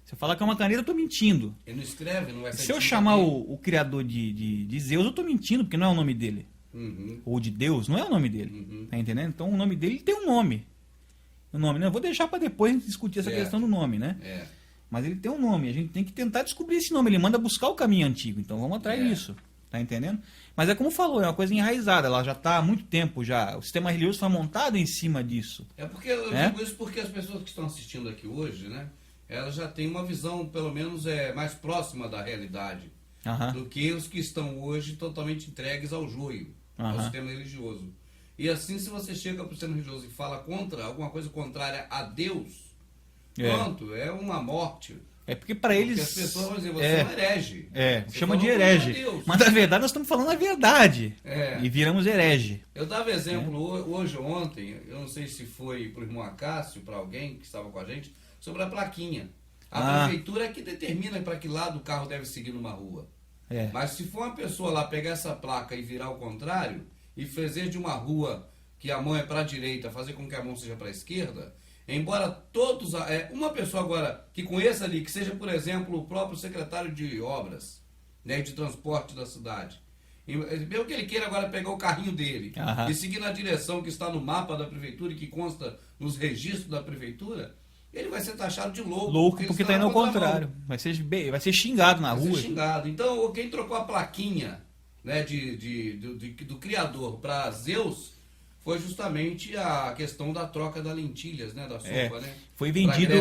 Se eu falar que é uma caneta, eu estou mentindo. Ele não escreve, não é... Se eu chamar o criador de Zeus, eu estou mentindo, porque não é o nome dele. Ou de Deus, não é o nome dele. Tá entendendo? Então o nome dele tem um nome. O nome, né? Eu vou deixar para depois discutir essa questão do nome, né? Mas ele tem um nome. A gente tem que tentar descobrir esse nome. Ele manda buscar o caminho antigo. Então vamos atrás disso. Tá entendendo? Mas é como falou, é uma coisa enraizada. Ela já está há muito tempo já. O sistema religioso foi montado em cima disso. Porque eu digo isso porque as pessoas que estão assistindo aqui hoje, né? Elas já têm uma visão, pelo menos, mais próxima da realidade. Do que os que estão hoje totalmente entregues ao joio. Ao sistema religioso. E assim, se você chega para o sistema religioso e fala contra alguma coisa contrária a Deus, pronto, é uma morte. Porque para eles... as pessoas vão dizer, você é um herege. Chama de herege. Mas na verdade nós estamos falando a verdade. E viramos herege. Eu dava exemplo hoje ou ontem, eu não sei se foi para o irmão Acácio, para alguém que estava com a gente, sobre a plaquinha. A prefeitura é que determina para que lado o carro deve seguir numa rua. Mas se for uma pessoa lá pegar essa placa e virar ao contrário, e fazer de uma rua que a mão é para a direita, fazer com que a mão seja para a esquerda, embora todos... uma pessoa agora que conheça ali, que seja, por exemplo, o próprio secretário de obras, né, de transporte da cidade, mesmo que ele queira agora pegar o carrinho dele e seguir na direção que está no mapa da prefeitura e que consta nos registros da prefeitura, ele vai ser taxado de louco. Louco porque está indo ao contrário. Vai ser xingado na rua. Vai ser xingado. Então, quem trocou a plaquinha, né, do criador para Zeus foi justamente a questão da troca das lentilhas, né, da sopa, né? Foi vendido...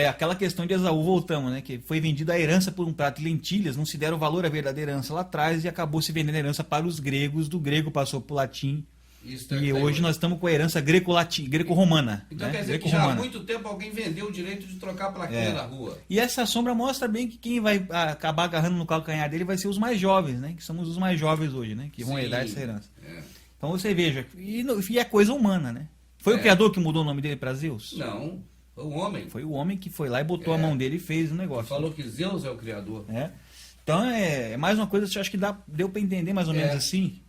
aquela questão de Esaú, voltamos, né? Que foi vendida a herança por um prato de lentilhas, não se deram valor à verdadeira herança lá atrás e acabou se vendendo a herança para os gregos, do grego passou para o latim. E hoje nós estamos com a herança greco-romana. Então quer dizer que já há muito tempo alguém vendeu o direito de trocar a plaquinha na rua. E essa sombra mostra bem que quem vai acabar agarrando no calcanhar dele vai ser os mais jovens, né? Que somos os mais jovens hoje, né? Que vão herdar essa herança. Então você veja, e é coisa humana, né? Foi o criador que mudou o nome dele para Zeus? Não, foi o homem. Foi o homem que foi lá e botou a mão dele e fez o negócio. Falou que Zeus é o criador. Então é mais uma coisa que eu acho que deu para entender mais ou menos assim.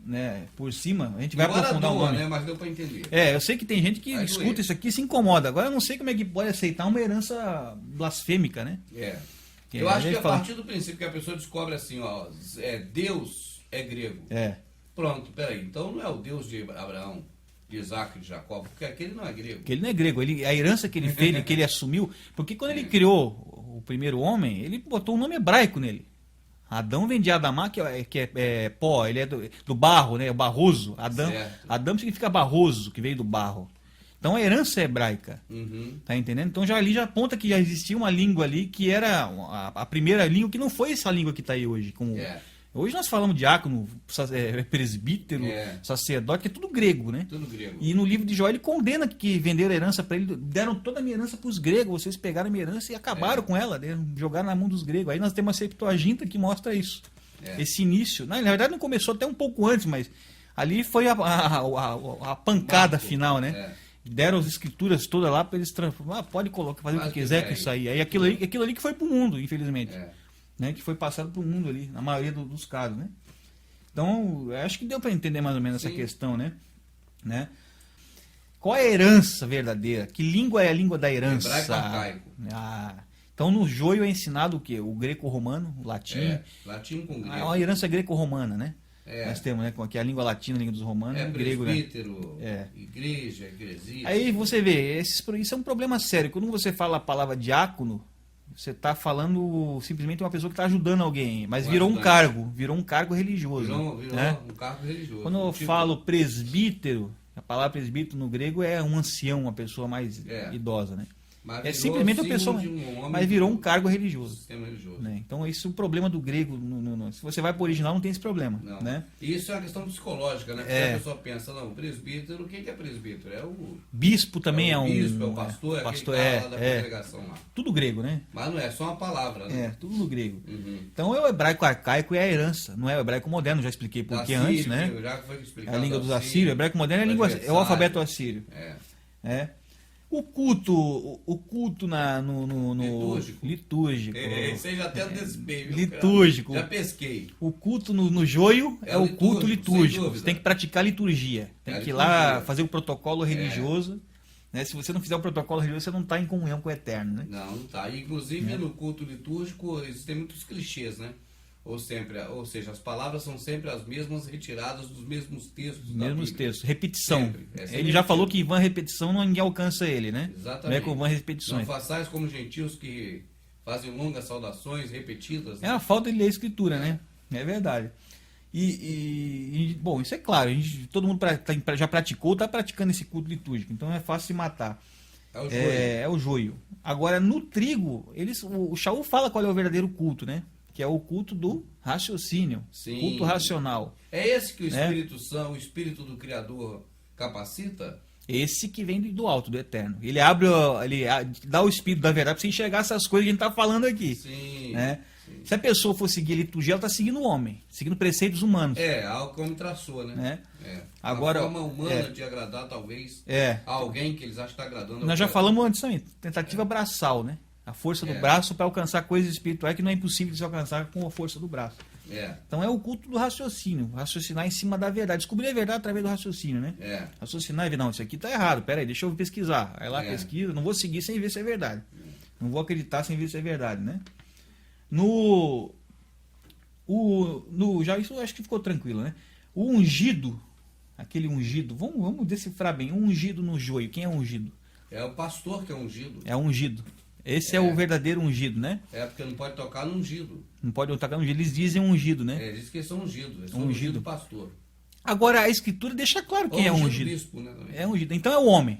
Né, por cima, a gente vai aprofundar o nome. Né, mas deu para entender. Eu sei que tem gente que escuta isso aqui e se incomoda. Agora eu não sei como é que pode aceitar uma herança blasfêmica, né? Eu acho que a partir do princípio que a pessoa descobre assim, ó, Deus é grego. Pronto, peraí, então não é o Deus de Abraão, de Isaac, de Jacó, porque aquele não é grego. Porque ele não é grego, a herança que ele fez, que ele assumiu, porque quando ele criou o primeiro homem, ele botou um nome hebraico nele. Adão vem de Adamá, que é pó, ele é do barro, né? Barroso. Adão significa barroso, que veio do barro. Então a herança é hebraica. Tá entendendo? Então ali já aponta que já existia uma língua ali que era a primeira língua, que não foi essa língua que está aí hoje. Hoje nós falamos diácono, presbítero, sacerdote, que é tudo grego, né? Tudo grego. E no livro de Jó ele condena que venderam a herança para ele, deram toda a minha herança para os gregos, vocês pegaram a minha herança e acabaram com ela, jogaram na mão dos gregos. Aí nós temos a Septuaginta que mostra isso. Esse início. Na verdade não começou até um pouco antes, mas ali foi a pancada final, né? Deram as escrituras todas lá para eles transformar. Pode colocar, fazer o que quiser com isso aí. Aí aquilo ali que foi para o mundo, infelizmente. Né, que foi passado para o mundo ali, na maioria dos casos, né? Então, acho que deu para entender mais ou menos essa questão, né? Qual é a herança verdadeira? Que língua é a língua da herança? Hebraico arcaico. Então no joio é ensinado o quê? O greco-romano, o latim. Latim com grego. É uma herança greco-romana, né? É. Nós temos, né? Que é a língua latina, a língua dos romanos, grego, né? Presbítero, igreja, eclesia. Aí você vê, isso é um problema sério. Quando você fala a palavra diácono, você está falando simplesmente uma pessoa que está ajudando alguém, mas virou um cargo religioso. Virou né? um cargo religioso. Quando eu falo presbítero, a palavra presbítero no grego é um ancião, uma pessoa mais idosa, né? É simplesmente uma pessoa, mas virou um cargo religioso. Sistema religioso. Né? Então, isso é o problema do grego. Se você vai para o original, não tem esse problema. Não. Né? Isso é uma questão psicológica, né? Porque a pessoa pensa, não, presbítero, o que é presbítero? É o bispo também é um. Bispo, é o pastor, pastor aquele cara lá da congregação lá. Tudo grego, né? Mas não é só uma palavra, né? Tudo no grego. Então, é o hebraico arcaico e a herança, não é o hebraico moderno, já expliquei por que antes, né? Já foi explicado a língua dos assírios, o hebraico moderno é o alfabeto assírio. O culto litúrgico. Você já até despeio. Litúrgico. Já pesquei. O culto no joio é o culto litúrgico. Você tem que praticar liturgia. Tem que ir lá fazer o protocolo religioso. Né? Se você não fizer o protocolo religioso, você não está em comunhão com o Eterno. Né? Não está. Inclusive no culto litúrgico existem muitos clichês, né? Ou seja, as palavras são sempre as mesmas, retiradas dos mesmos textos. Mesmos textos. Repetição. Ele já falou que vã repetição ninguém alcança ele, né? Exatamente. Não é com vã repetições. Não façais como gentios que fazem longas saudações repetidas. Né? É a falta de ler a escritura, né? É verdade. Bom, isso é claro. Todo mundo já praticou, está praticando esse culto litúrgico. Então é fácil se matar. É o joio. Agora, no trigo, o Shaul fala qual é o verdadeiro culto, né? Que é o culto do raciocínio, culto racional. É esse que o Espírito Santo, o Espírito do Criador capacita? Esse que vem do alto, do Eterno. Ele dá o Espírito da verdade para você enxergar essas coisas que a gente está falando aqui. Sim, né? Sim. Se a pessoa for seguir a liturgia, ela está seguindo o homem, seguindo preceitos humanos. Algo que o homem traçou, né? Agora, uma forma humana de agradar, talvez, a alguém que eles acham que está agradando. Nós já falamos antes também, tentativa braçal, né? A força do braço para alcançar coisas espirituais que não é impossível de se alcançar com a força do braço. Então é o culto do raciocínio, raciocinar em cima da verdade, descobrir a verdade através do raciocínio, né? Raciocinar e ver, não, isso aqui está errado, peraí, deixa eu pesquisar. Aí lá pesquisa, não vou seguir sem ver se é verdade. Não vou acreditar sem ver se é verdade, né? Já isso eu acho que ficou tranquilo, né? O ungido, aquele ungido, vamos decifrar bem, ungido no joio, quem é ungido? É o pastor que é ungido. É ungido. Esse é o verdadeiro ungido, né? Porque não pode tocar no ungido. Não pode tocar no ungido. Eles dizem ungido, né? Eles dizem que eles são ungidos. Eles são ungido pastor. Agora, a Escritura deixa claro quem é ungido. Bispo, né, é ungido. Então é o homem.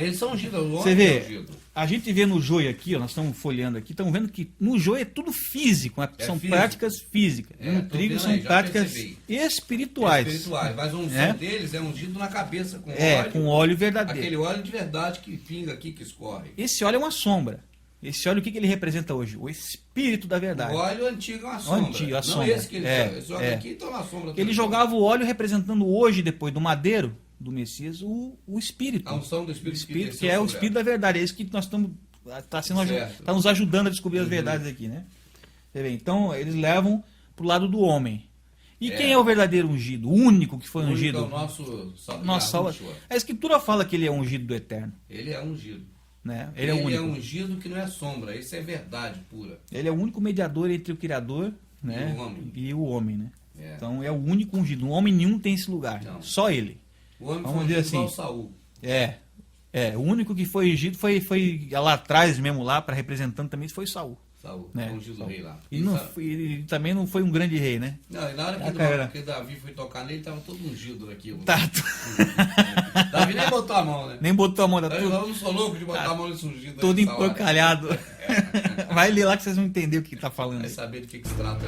Eles são ungidos. Você vê, a gente vê no joio aqui, nós estamos folheando aqui, estamos vendo que no joio é tudo físico. São práticas físicas. No trigo são práticas espirituais. Mas a unção deles é ungido na cabeça com óleo. Com óleo verdadeiro. Aquele óleo de verdade que pinga aqui, que escorre. Esse óleo é uma sombra. Esse óleo, o que ele representa hoje? O Espírito da verdade. O óleo antigo é uma sombra. Não esse que ele joga aqui, então na sombra. Ele jogava o óleo representando hoje, depois do madeiro do Messias, o Espírito. A unção do Espírito. Que é o Espírito da verdade. É isso que nós estamos... Está nos ajudando a descobrir as verdades aqui, né? Então, eles levam para o lado do homem. E quem é o verdadeiro ungido? O único que foi ungido? É o nosso A Escritura fala que ele é ungido do Eterno. Ele é ungido. Né? Ele é ungido que não é sombra. Isso é verdade pura. Ele é o único mediador entre o Criador, né? E o homem. Né? Então, é o único ungido. Um homem nenhum tem esse lugar. Não. Só ele. O homem foi ungido igual Saul. O único que foi ungido foi lá atrás mesmo, lá, para representando também, foi Saul. Saul, né? ungido rei lá. E também não foi um grande rei, né? Não, e na hora que Davi foi tocar nele, estava todo ungido daquilo. Davi nem botou a mão, né? Nem botou a mão. Eu não sou louco de botar a mão nesse ungido. Todo emporcalhado. Vai ler lá que vocês vão entender o que está falando. Vai saber do que se trata.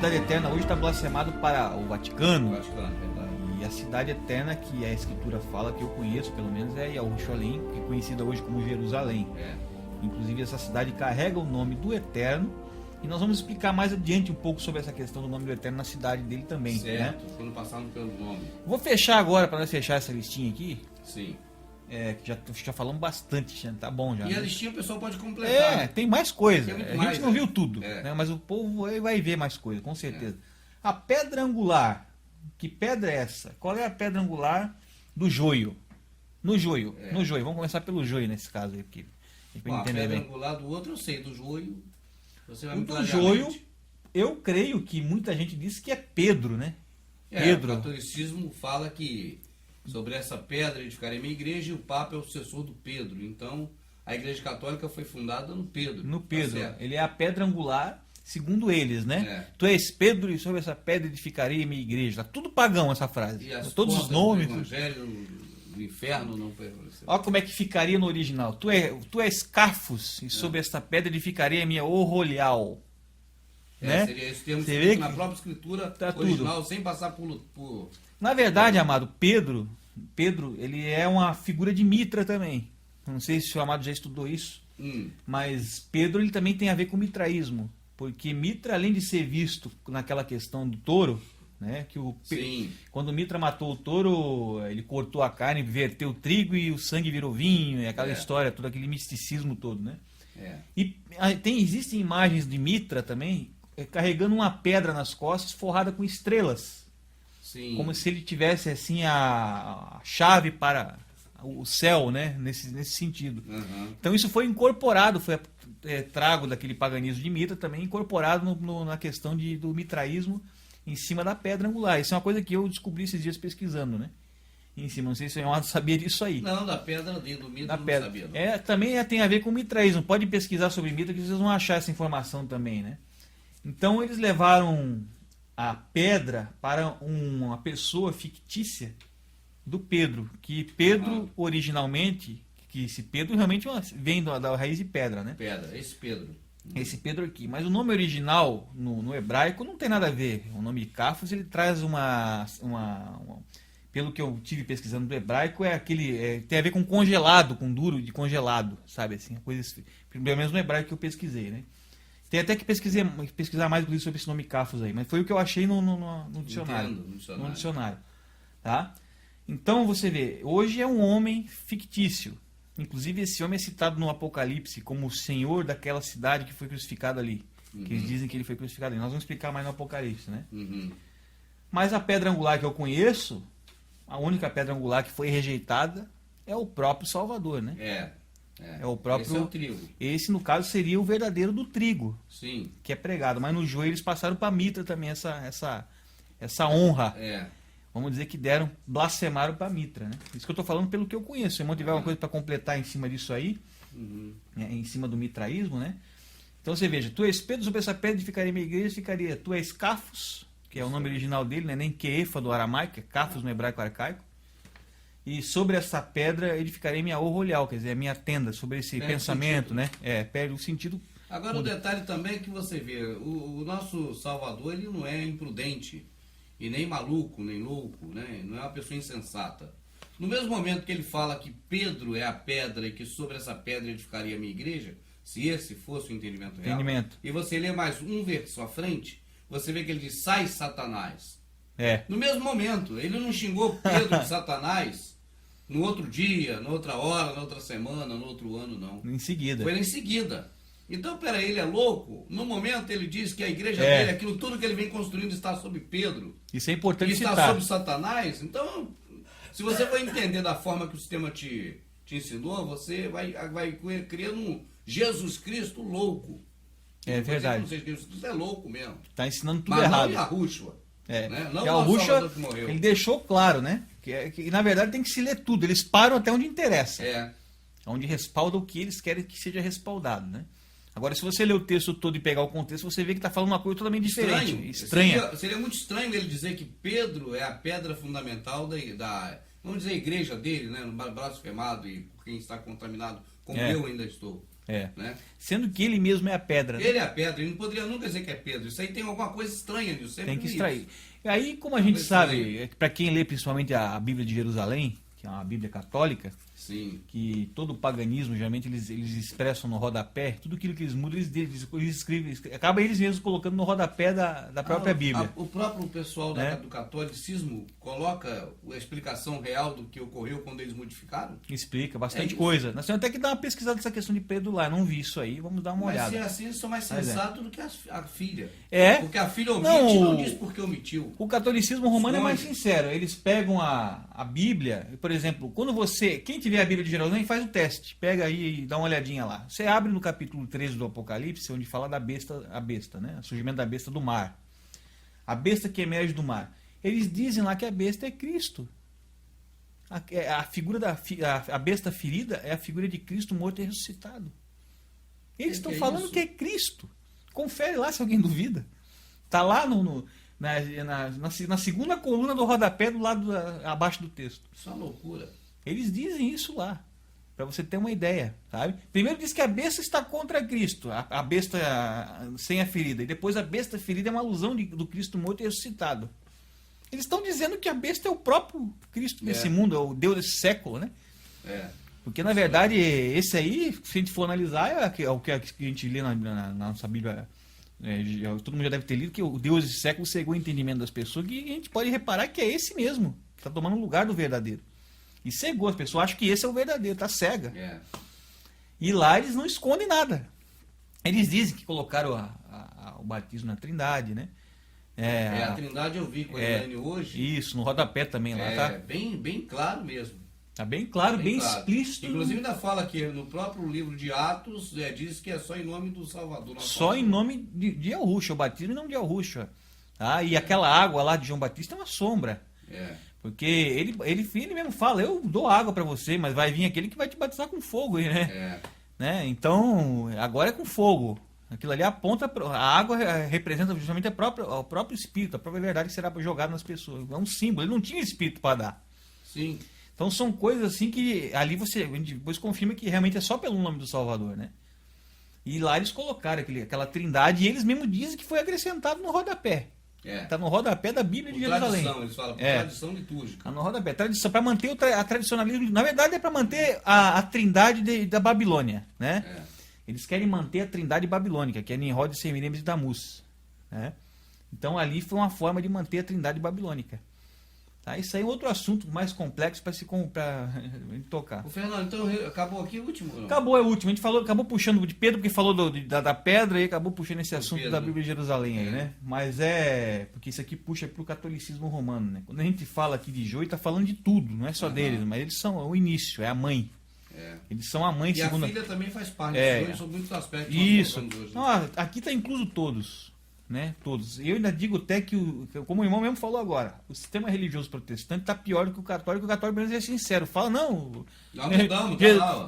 Cidade Eterna hoje está blasfemado para o Vaticano. Verdade. E a Cidade Eterna, que a Escritura fala, que eu conheço pelo menos, é Jerusalém, que é conhecida hoje como Jerusalém. Inclusive essa cidade carrega o nome do Eterno E nós vamos explicar mais adiante um pouco sobre essa questão do nome do Eterno na cidade dele também. Certo, né? quando passarmos pelo nome. Vou fechar agora, para nós fechar essa listinha aqui. Sim. Que já falamos bastante, já tá bom já. E né? a listinha o pessoal pode completar. Tem mais coisa. Tem muito A mais, gente não viu tudo, É. né? Mas o povo vai ver mais coisa, com certeza. A pedra angular. Que pedra é essa? Qual é a pedra angular do joio? No joio. No joio. Vamos começar pelo joio nesse caso aí, porque Bom, a entender pedra bem. angular do outro eu sei, do joio. Você vai O me do clarear a joio, mente. eu creio que muita gente diz que é Pedro, né? O Pedro. catolicismo fala que sobre essa pedra edificarei minha igreja e o Papa é o sucessor do Pedro. Então, a Igreja Católica foi fundada no Pedro. No Pedro. Tá certo. Ele é a pedra angular, segundo eles, né? É. Tu és Pedro e sobre essa pedra edificarei a minha igreja. Tá tudo pagão essa frase. E as Todos os portas nomes. do Evangelho do inferno não prevaleceram. Olha como é que ficaria no original. Tu és Cafos e sobre esta pedra edificarei a minha Orrolial. Né? Seria esse termo Você escrito vê na que própria escritura tá original, sem passar por... Na verdade, amado, Pedro, ele é uma figura de Mitra também. Não sei se o amado já estudou isso, mas Pedro ele também tem a ver com mitraísmo, porque Mitra, além de ser visto naquela questão do touro, né, que Sim. quando Mitra matou o touro, ele cortou a carne, verteu o trigo e o sangue virou vinho, e aquela história, todo aquele misticismo todo, né? E existem imagens de Mitra também carregando uma pedra nas costas forrada com estrelas. Sim. Como se ele tivesse assim a chave para o céu, né? Nesse sentido. Então isso foi incorporado, foi trago daquele paganismo de Mitra também, incorporado na questão do mitraísmo em cima da pedra angular. Isso é uma coisa que eu descobri esses dias pesquisando, né? Em cima, não sei se o Amado sabia disso aí. Não, da pedra do Mitra Da não pedra. sabia. Não. Também tem a ver com mitraísmo. Pode pesquisar sobre Mitra que vocês vão achar essa informação também, né? Então eles levaram a pedra para uma pessoa fictícia do Pedro, que Pedro originalmente, que esse Pedro realmente vem da raiz de pedra, né? Pedra, esse Pedro. Esse Pedro aqui. Mas o nome original no hebraico não tem nada a ver. O nome Cafos ele traz pelo que eu tive pesquisando do hebraico, tem a ver com congelado, com duro de congelado, sabe assim, coisas, pelo menos no hebraico que eu pesquisei, né? Tem até que pesquisar mais sobre esse nome Cafos aí, mas foi o que eu achei no dicionário. Entendo, No dicionário. Tá? Então você vê, hoje é um homem fictício. Inclusive esse homem é citado no Apocalipse como o senhor daquela cidade que foi crucificado ali. Que eles dizem que ele foi crucificado ali. Nós vamos explicar mais no Apocalipse, né? Mas a pedra angular que eu conheço, a única pedra angular que foi rejeitada é o próprio Salvador, né? É o próprio. Esse é o trigo. Esse, no caso, seria o verdadeiro do trigo. Sim. Que é pregado. Mas no joio eles passaram para Mitra também essa honra. Vamos dizer que blasfemaram para Mitra, né? Isso que eu estou falando pelo que eu conheço. Se o irmão tiver alguma coisa para completar em cima disso aí, em cima do mitraísmo, né? Então você veja, tu és Pedro, sobre essa pedra edificaria minha igreja, ficaria tu és Cafos, que é o nome original dele, né? Nem Quefa do aramaico, é Cafos no hebraico arcaico. E sobre essa pedra edificarei minha orrolial, quer dizer, a minha tenda, sobre esse pensamento, né? Perde o sentido. Agora o detalhe também é que você vê, o nosso Salvador ele não é imprudente, e nem maluco, nem louco, né? Não é uma pessoa insensata. No mesmo momento que ele fala que Pedro é a pedra e que sobre essa pedra edificaria a minha igreja, se esse fosse o entendimento real, e você lê mais um verso à frente, você vê que ele diz, sai Satanás. No mesmo momento, ele não xingou Pedro de Satanás no outro dia, na outra hora, na outra semana, no outro ano, não. Em seguida. Foi em seguida. Então, peraí, ele é louco? No momento ele diz que a igreja dele, aquilo tudo que ele vem construindo está sob Pedro. Isso é importante citar. Está sob Satanás. Então, se você for entender da forma que o sistema te ensinou, você vai criando Jesus Cristo louco. É verdade. Jesus Cristo é louco mesmo. Está ensinando tudo errado. Não Yahushua. Né? Não Yahushua, ele deixou claro, né? Que na verdade tem que se ler tudo. Eles param até onde interessa. Onde respalda o que eles querem que seja respaldado, né? Agora, se você ler o texto todo e pegar o contexto, você vê que está falando uma coisa totalmente diferente. Estranha. Seria muito estranho ele dizer que Pedro é a pedra fundamental da vamos dizer, a igreja dele, né? Blasfemado e quem está contaminado, como eu ainda estou. Né? Sendo que ele mesmo é a pedra. Né? Ele é a pedra, ele não poderia nunca dizer que é Pedro. Isso aí tem alguma coisa estranha nisso. Tem que extrair. E aí, como a gente sabe, para quem lê principalmente a Bíblia de Jerusalém, que é uma Bíblia católica, Sim. Que todo o paganismo, geralmente, eles expressam no rodapé, tudo aquilo que eles mudam, eles escrevem, acaba eles mesmos colocando no rodapé da própria Bíblia. O próprio pessoal do catolicismo coloca a explicação real do que ocorreu quando eles modificaram? Explica bastante coisa. Nós temos até que dar uma pesquisada nessa questão de Pedro lá, não vi isso aí, vamos dar uma olhada. Mas se é assim, eles são mais sensatos do que a filha. É. Porque a filha omite, não diz porque omitiu. O catolicismo romano é mais sincero, eles pegam a Bíblia, por exemplo, quando quem tiver a Bíblia de Jerusalém, faz o teste, pega aí e dá uma olhadinha lá. Você abre no capítulo 13 do Apocalipse, onde fala da besta, né? O surgimento da besta do mar. A besta que emerge do mar. Eles dizem lá que a besta é Cristo. A figura a besta ferida é a figura de Cristo morto e ressuscitado. Eles estão falando que é Cristo. Confere lá se alguém duvida. Está lá na segunda coluna do rodapé, do lado abaixo do texto. Isso é uma loucura. Eles dizem isso lá, para você ter uma ideia, sabe? Primeiro diz que a besta está contra Cristo, a besta sem a ferida. E depois a besta ferida é uma alusão do Cristo morto e ressuscitado. Eles estão dizendo que a besta é o próprio Cristo desse mundo, é o Deus desse século, né? Porque, na verdade, esse aí, se a gente for analisar, é o que a gente lê na nossa Bíblia. Todo mundo já deve ter lido que o Deus desse século cegou o entendimento das pessoas, que a gente pode reparar que é esse mesmo, que está tomando o lugar do verdadeiro. E cegou, as pessoas acham que esse é o verdadeiro, está cega. E lá eles não escondem nada. Eles dizem que colocaram o batismo na Trindade, né? A Trindade eu vi com a Elaine hoje. Isso, no rodapé também lá, tá? Bem claro mesmo. Tá bem claro, bem explícito. Inclusive ainda fala que no próprio livro de Atos, diz que é só em nome do Salvador. Só em nome de Yahushua, o batismo em nome de Yahushua. Tá? E aquela água lá de João Batista é uma sombra. Porque ele mesmo fala, eu dou água para você, mas vai vir aquele que vai te batizar com fogo aí, né? Então, agora é com fogo. Aquilo ali aponta, a água representa justamente o próprio Espírito, a própria verdade que será jogada nas pessoas. É um símbolo, ele não tinha Espírito para dar. Sim. Então são coisas assim que ali a gente depois confirma que realmente é só pelo nome do Salvador, né? E lá eles colocaram aquela trindade e eles mesmos dizem que foi acrescentado no rodapé. Está no rodapé da Bíblia de Jerusalém. Tradição, eles falam, tradição litúrgica. Está no rodapé, tradição, para manter a tradicionalismo. Na verdade é para manter a trindade da Babilônia, né? Eles querem manter a trindade babilônica, que é Nimrod, Semiramis e Tammuz, né? Então ali foi uma forma de manter a trindade babilônica. Tá? Isso aí é outro assunto mais complexo para tocar. O Fernando, então acabou aqui o último? Não? Acabou, é o último. A gente acabou puxando de Pedro, porque falou da pedra e acabou puxando esse assunto da Bíblia de Jerusalém aí, né? Mas porque isso aqui puxa para o catolicismo romano, né? Quando a gente fala aqui de Joio, está falando de tudo, não é só deles, mas eles são o início, é a mãe. Eles são a mãe, segundo. E a filha também faz parte disso, são muitos aspectos. Isso. Hoje. Não, aqui está incluso todos. Né, todos. Eu ainda digo até que, como o irmão mesmo falou agora, o sistema religioso protestante está pior do que o católico. O católico é sincero, fala, não,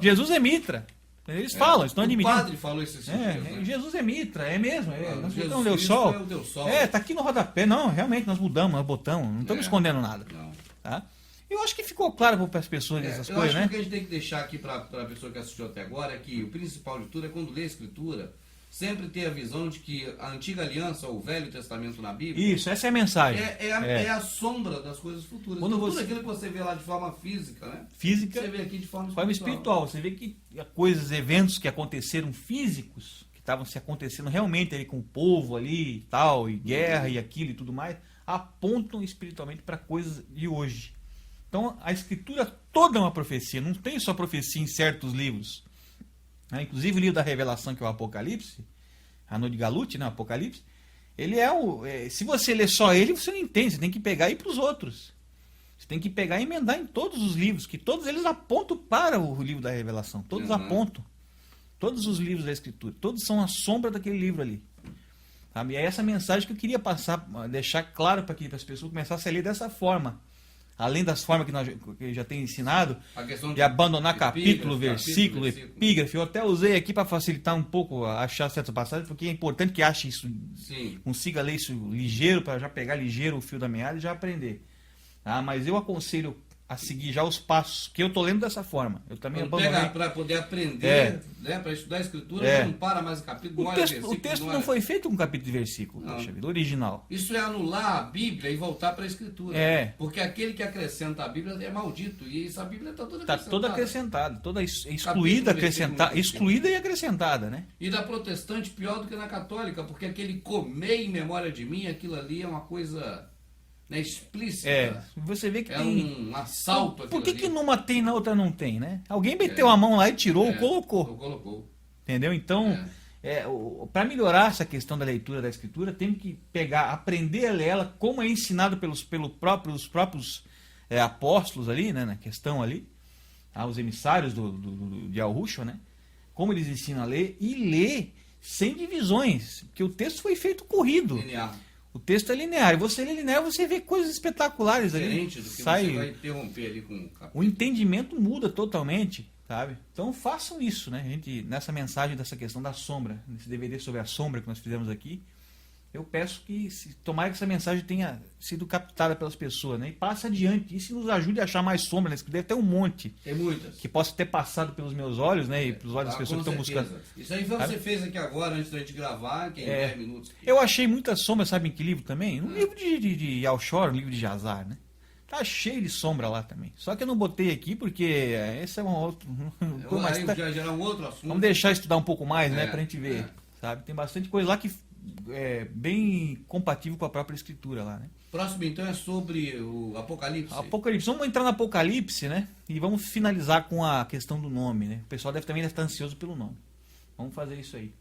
Jesus é mitra. Eles falam, estão admitindo. O padre falou isso né? Jesus é mitra, é mesmo. Nós Jesus, botamos o sol. É o Deus Sol. Tá aqui no rodapé. Não, realmente, nós mudamos, nós botamos, não estamos escondendo nada. Não. Tá? Eu acho que ficou claro para as pessoas essas coisas, né? O que a gente tem que deixar aqui para a pessoa que assistiu até agora é que o principal de tudo é quando lê a Escritura, sempre ter a visão de que a antiga aliança, ou o Velho Testamento na Bíblia... Isso, essa é a mensagem. É a sombra das coisas futuras. Quando tudo aquilo que você vê lá de forma física, né? Física, você vê aqui de forma espiritual. Você vê que eventos que aconteceram físicos, que estavam se acontecendo realmente ali com o povo ali e tal, e guerra e aquilo e tudo mais, apontam espiritualmente para coisas de hoje. Então, a Escritura toda é uma profecia. Não tem só profecia em certos livros. Inclusive o livro da Revelação, que é o Apocalipse, a Noite de Galute, né, o Apocalipse, ele se você ler só ele, você não entende, você tem que pegar e ir para os outros. Você tem que pegar e emendar em todos os livros, que todos eles apontam para o livro da Revelação. Todos apontam. Todos os livros da Escritura. Todos são a sombra daquele livro ali. Sabe? E é essa mensagem que eu queria deixar claro para as pessoas começarem a ler dessa forma. Além das formas que eu já tenho ensinado, de abandonar capítulo, versículo, epígrafe. Eu até usei aqui para facilitar um pouco achar certas passagens, porque é importante que ache isso, consiga ler isso ligeiro, para já pegar ligeiro o fio da meada e já aprender. Mas eu aconselho a seguir já os passos, que eu tô lendo dessa forma. Eu também abandonei. Para poder aprender, né, para estudar a escritura, não para mais o capítulo, o texto não foi feito com capítulo e versículo, poxa vida, original. Isso é anular a Bíblia e voltar para a escritura. Porque aquele que acrescenta a Bíblia é maldito, e essa Bíblia está toda acrescentada. Está toda acrescentada, toda excluída, excluída e acrescentada, né? E da protestante pior do que na católica, porque aquele comer em memória de mim, aquilo ali é uma coisa... né, explícita. Você vê que tem um assalto. Por que numa tem e na outra não tem, né? Alguém meteu a mão lá e tirou ou colocou. Entendeu? Então, para melhorar essa questão da leitura da escritura, tem que aprender a ler ela como é ensinado pelos próprios apóstolos ali, né, na questão ali, os emissários de Yahushua, né? Como eles ensinam a ler e ler sem divisões, porque o texto foi feito corrido. Linear. O texto é linear. E você lê linear, você vê coisas espetaculares ali. Diferente do que você vai interromper ali com o capítulo. O entendimento muda totalmente, sabe? Então façam isso, né? A gente, nessa mensagem dessa questão da sombra, nesse DVD sobre a sombra que nós fizemos aqui, eu peço que, tomara que essa mensagem tenha sido captada pelas pessoas, né? E passe adiante. Isso nos ajude a achar mais sombra, né? Deve ter um monte. Tem muitas. Que possa ter passado pelos meus olhos, né? E pelos olhos das pessoas que estão buscando. Isso aí você fez aqui agora, antes da gente gravar, que é em 10 minutos. Eu achei muita sombra, sabe em que livro também? No livro de Yalshor, no livro de Jazar, né? Tá cheio de sombra lá também. Só que eu não botei aqui porque esse é um outro... Já gerar um outro assunto. Vamos deixar estudar um pouco mais, né? Pra gente ver, sabe? Tem bastante coisa lá que é bem compatível com a própria escritura lá, né? Próximo então é sobre o Apocalipse. Apocalipse. Vamos entrar no Apocalipse, né? E vamos finalizar com a questão do nome, né? O pessoal também deve estar ansioso pelo nome. Vamos fazer isso aí.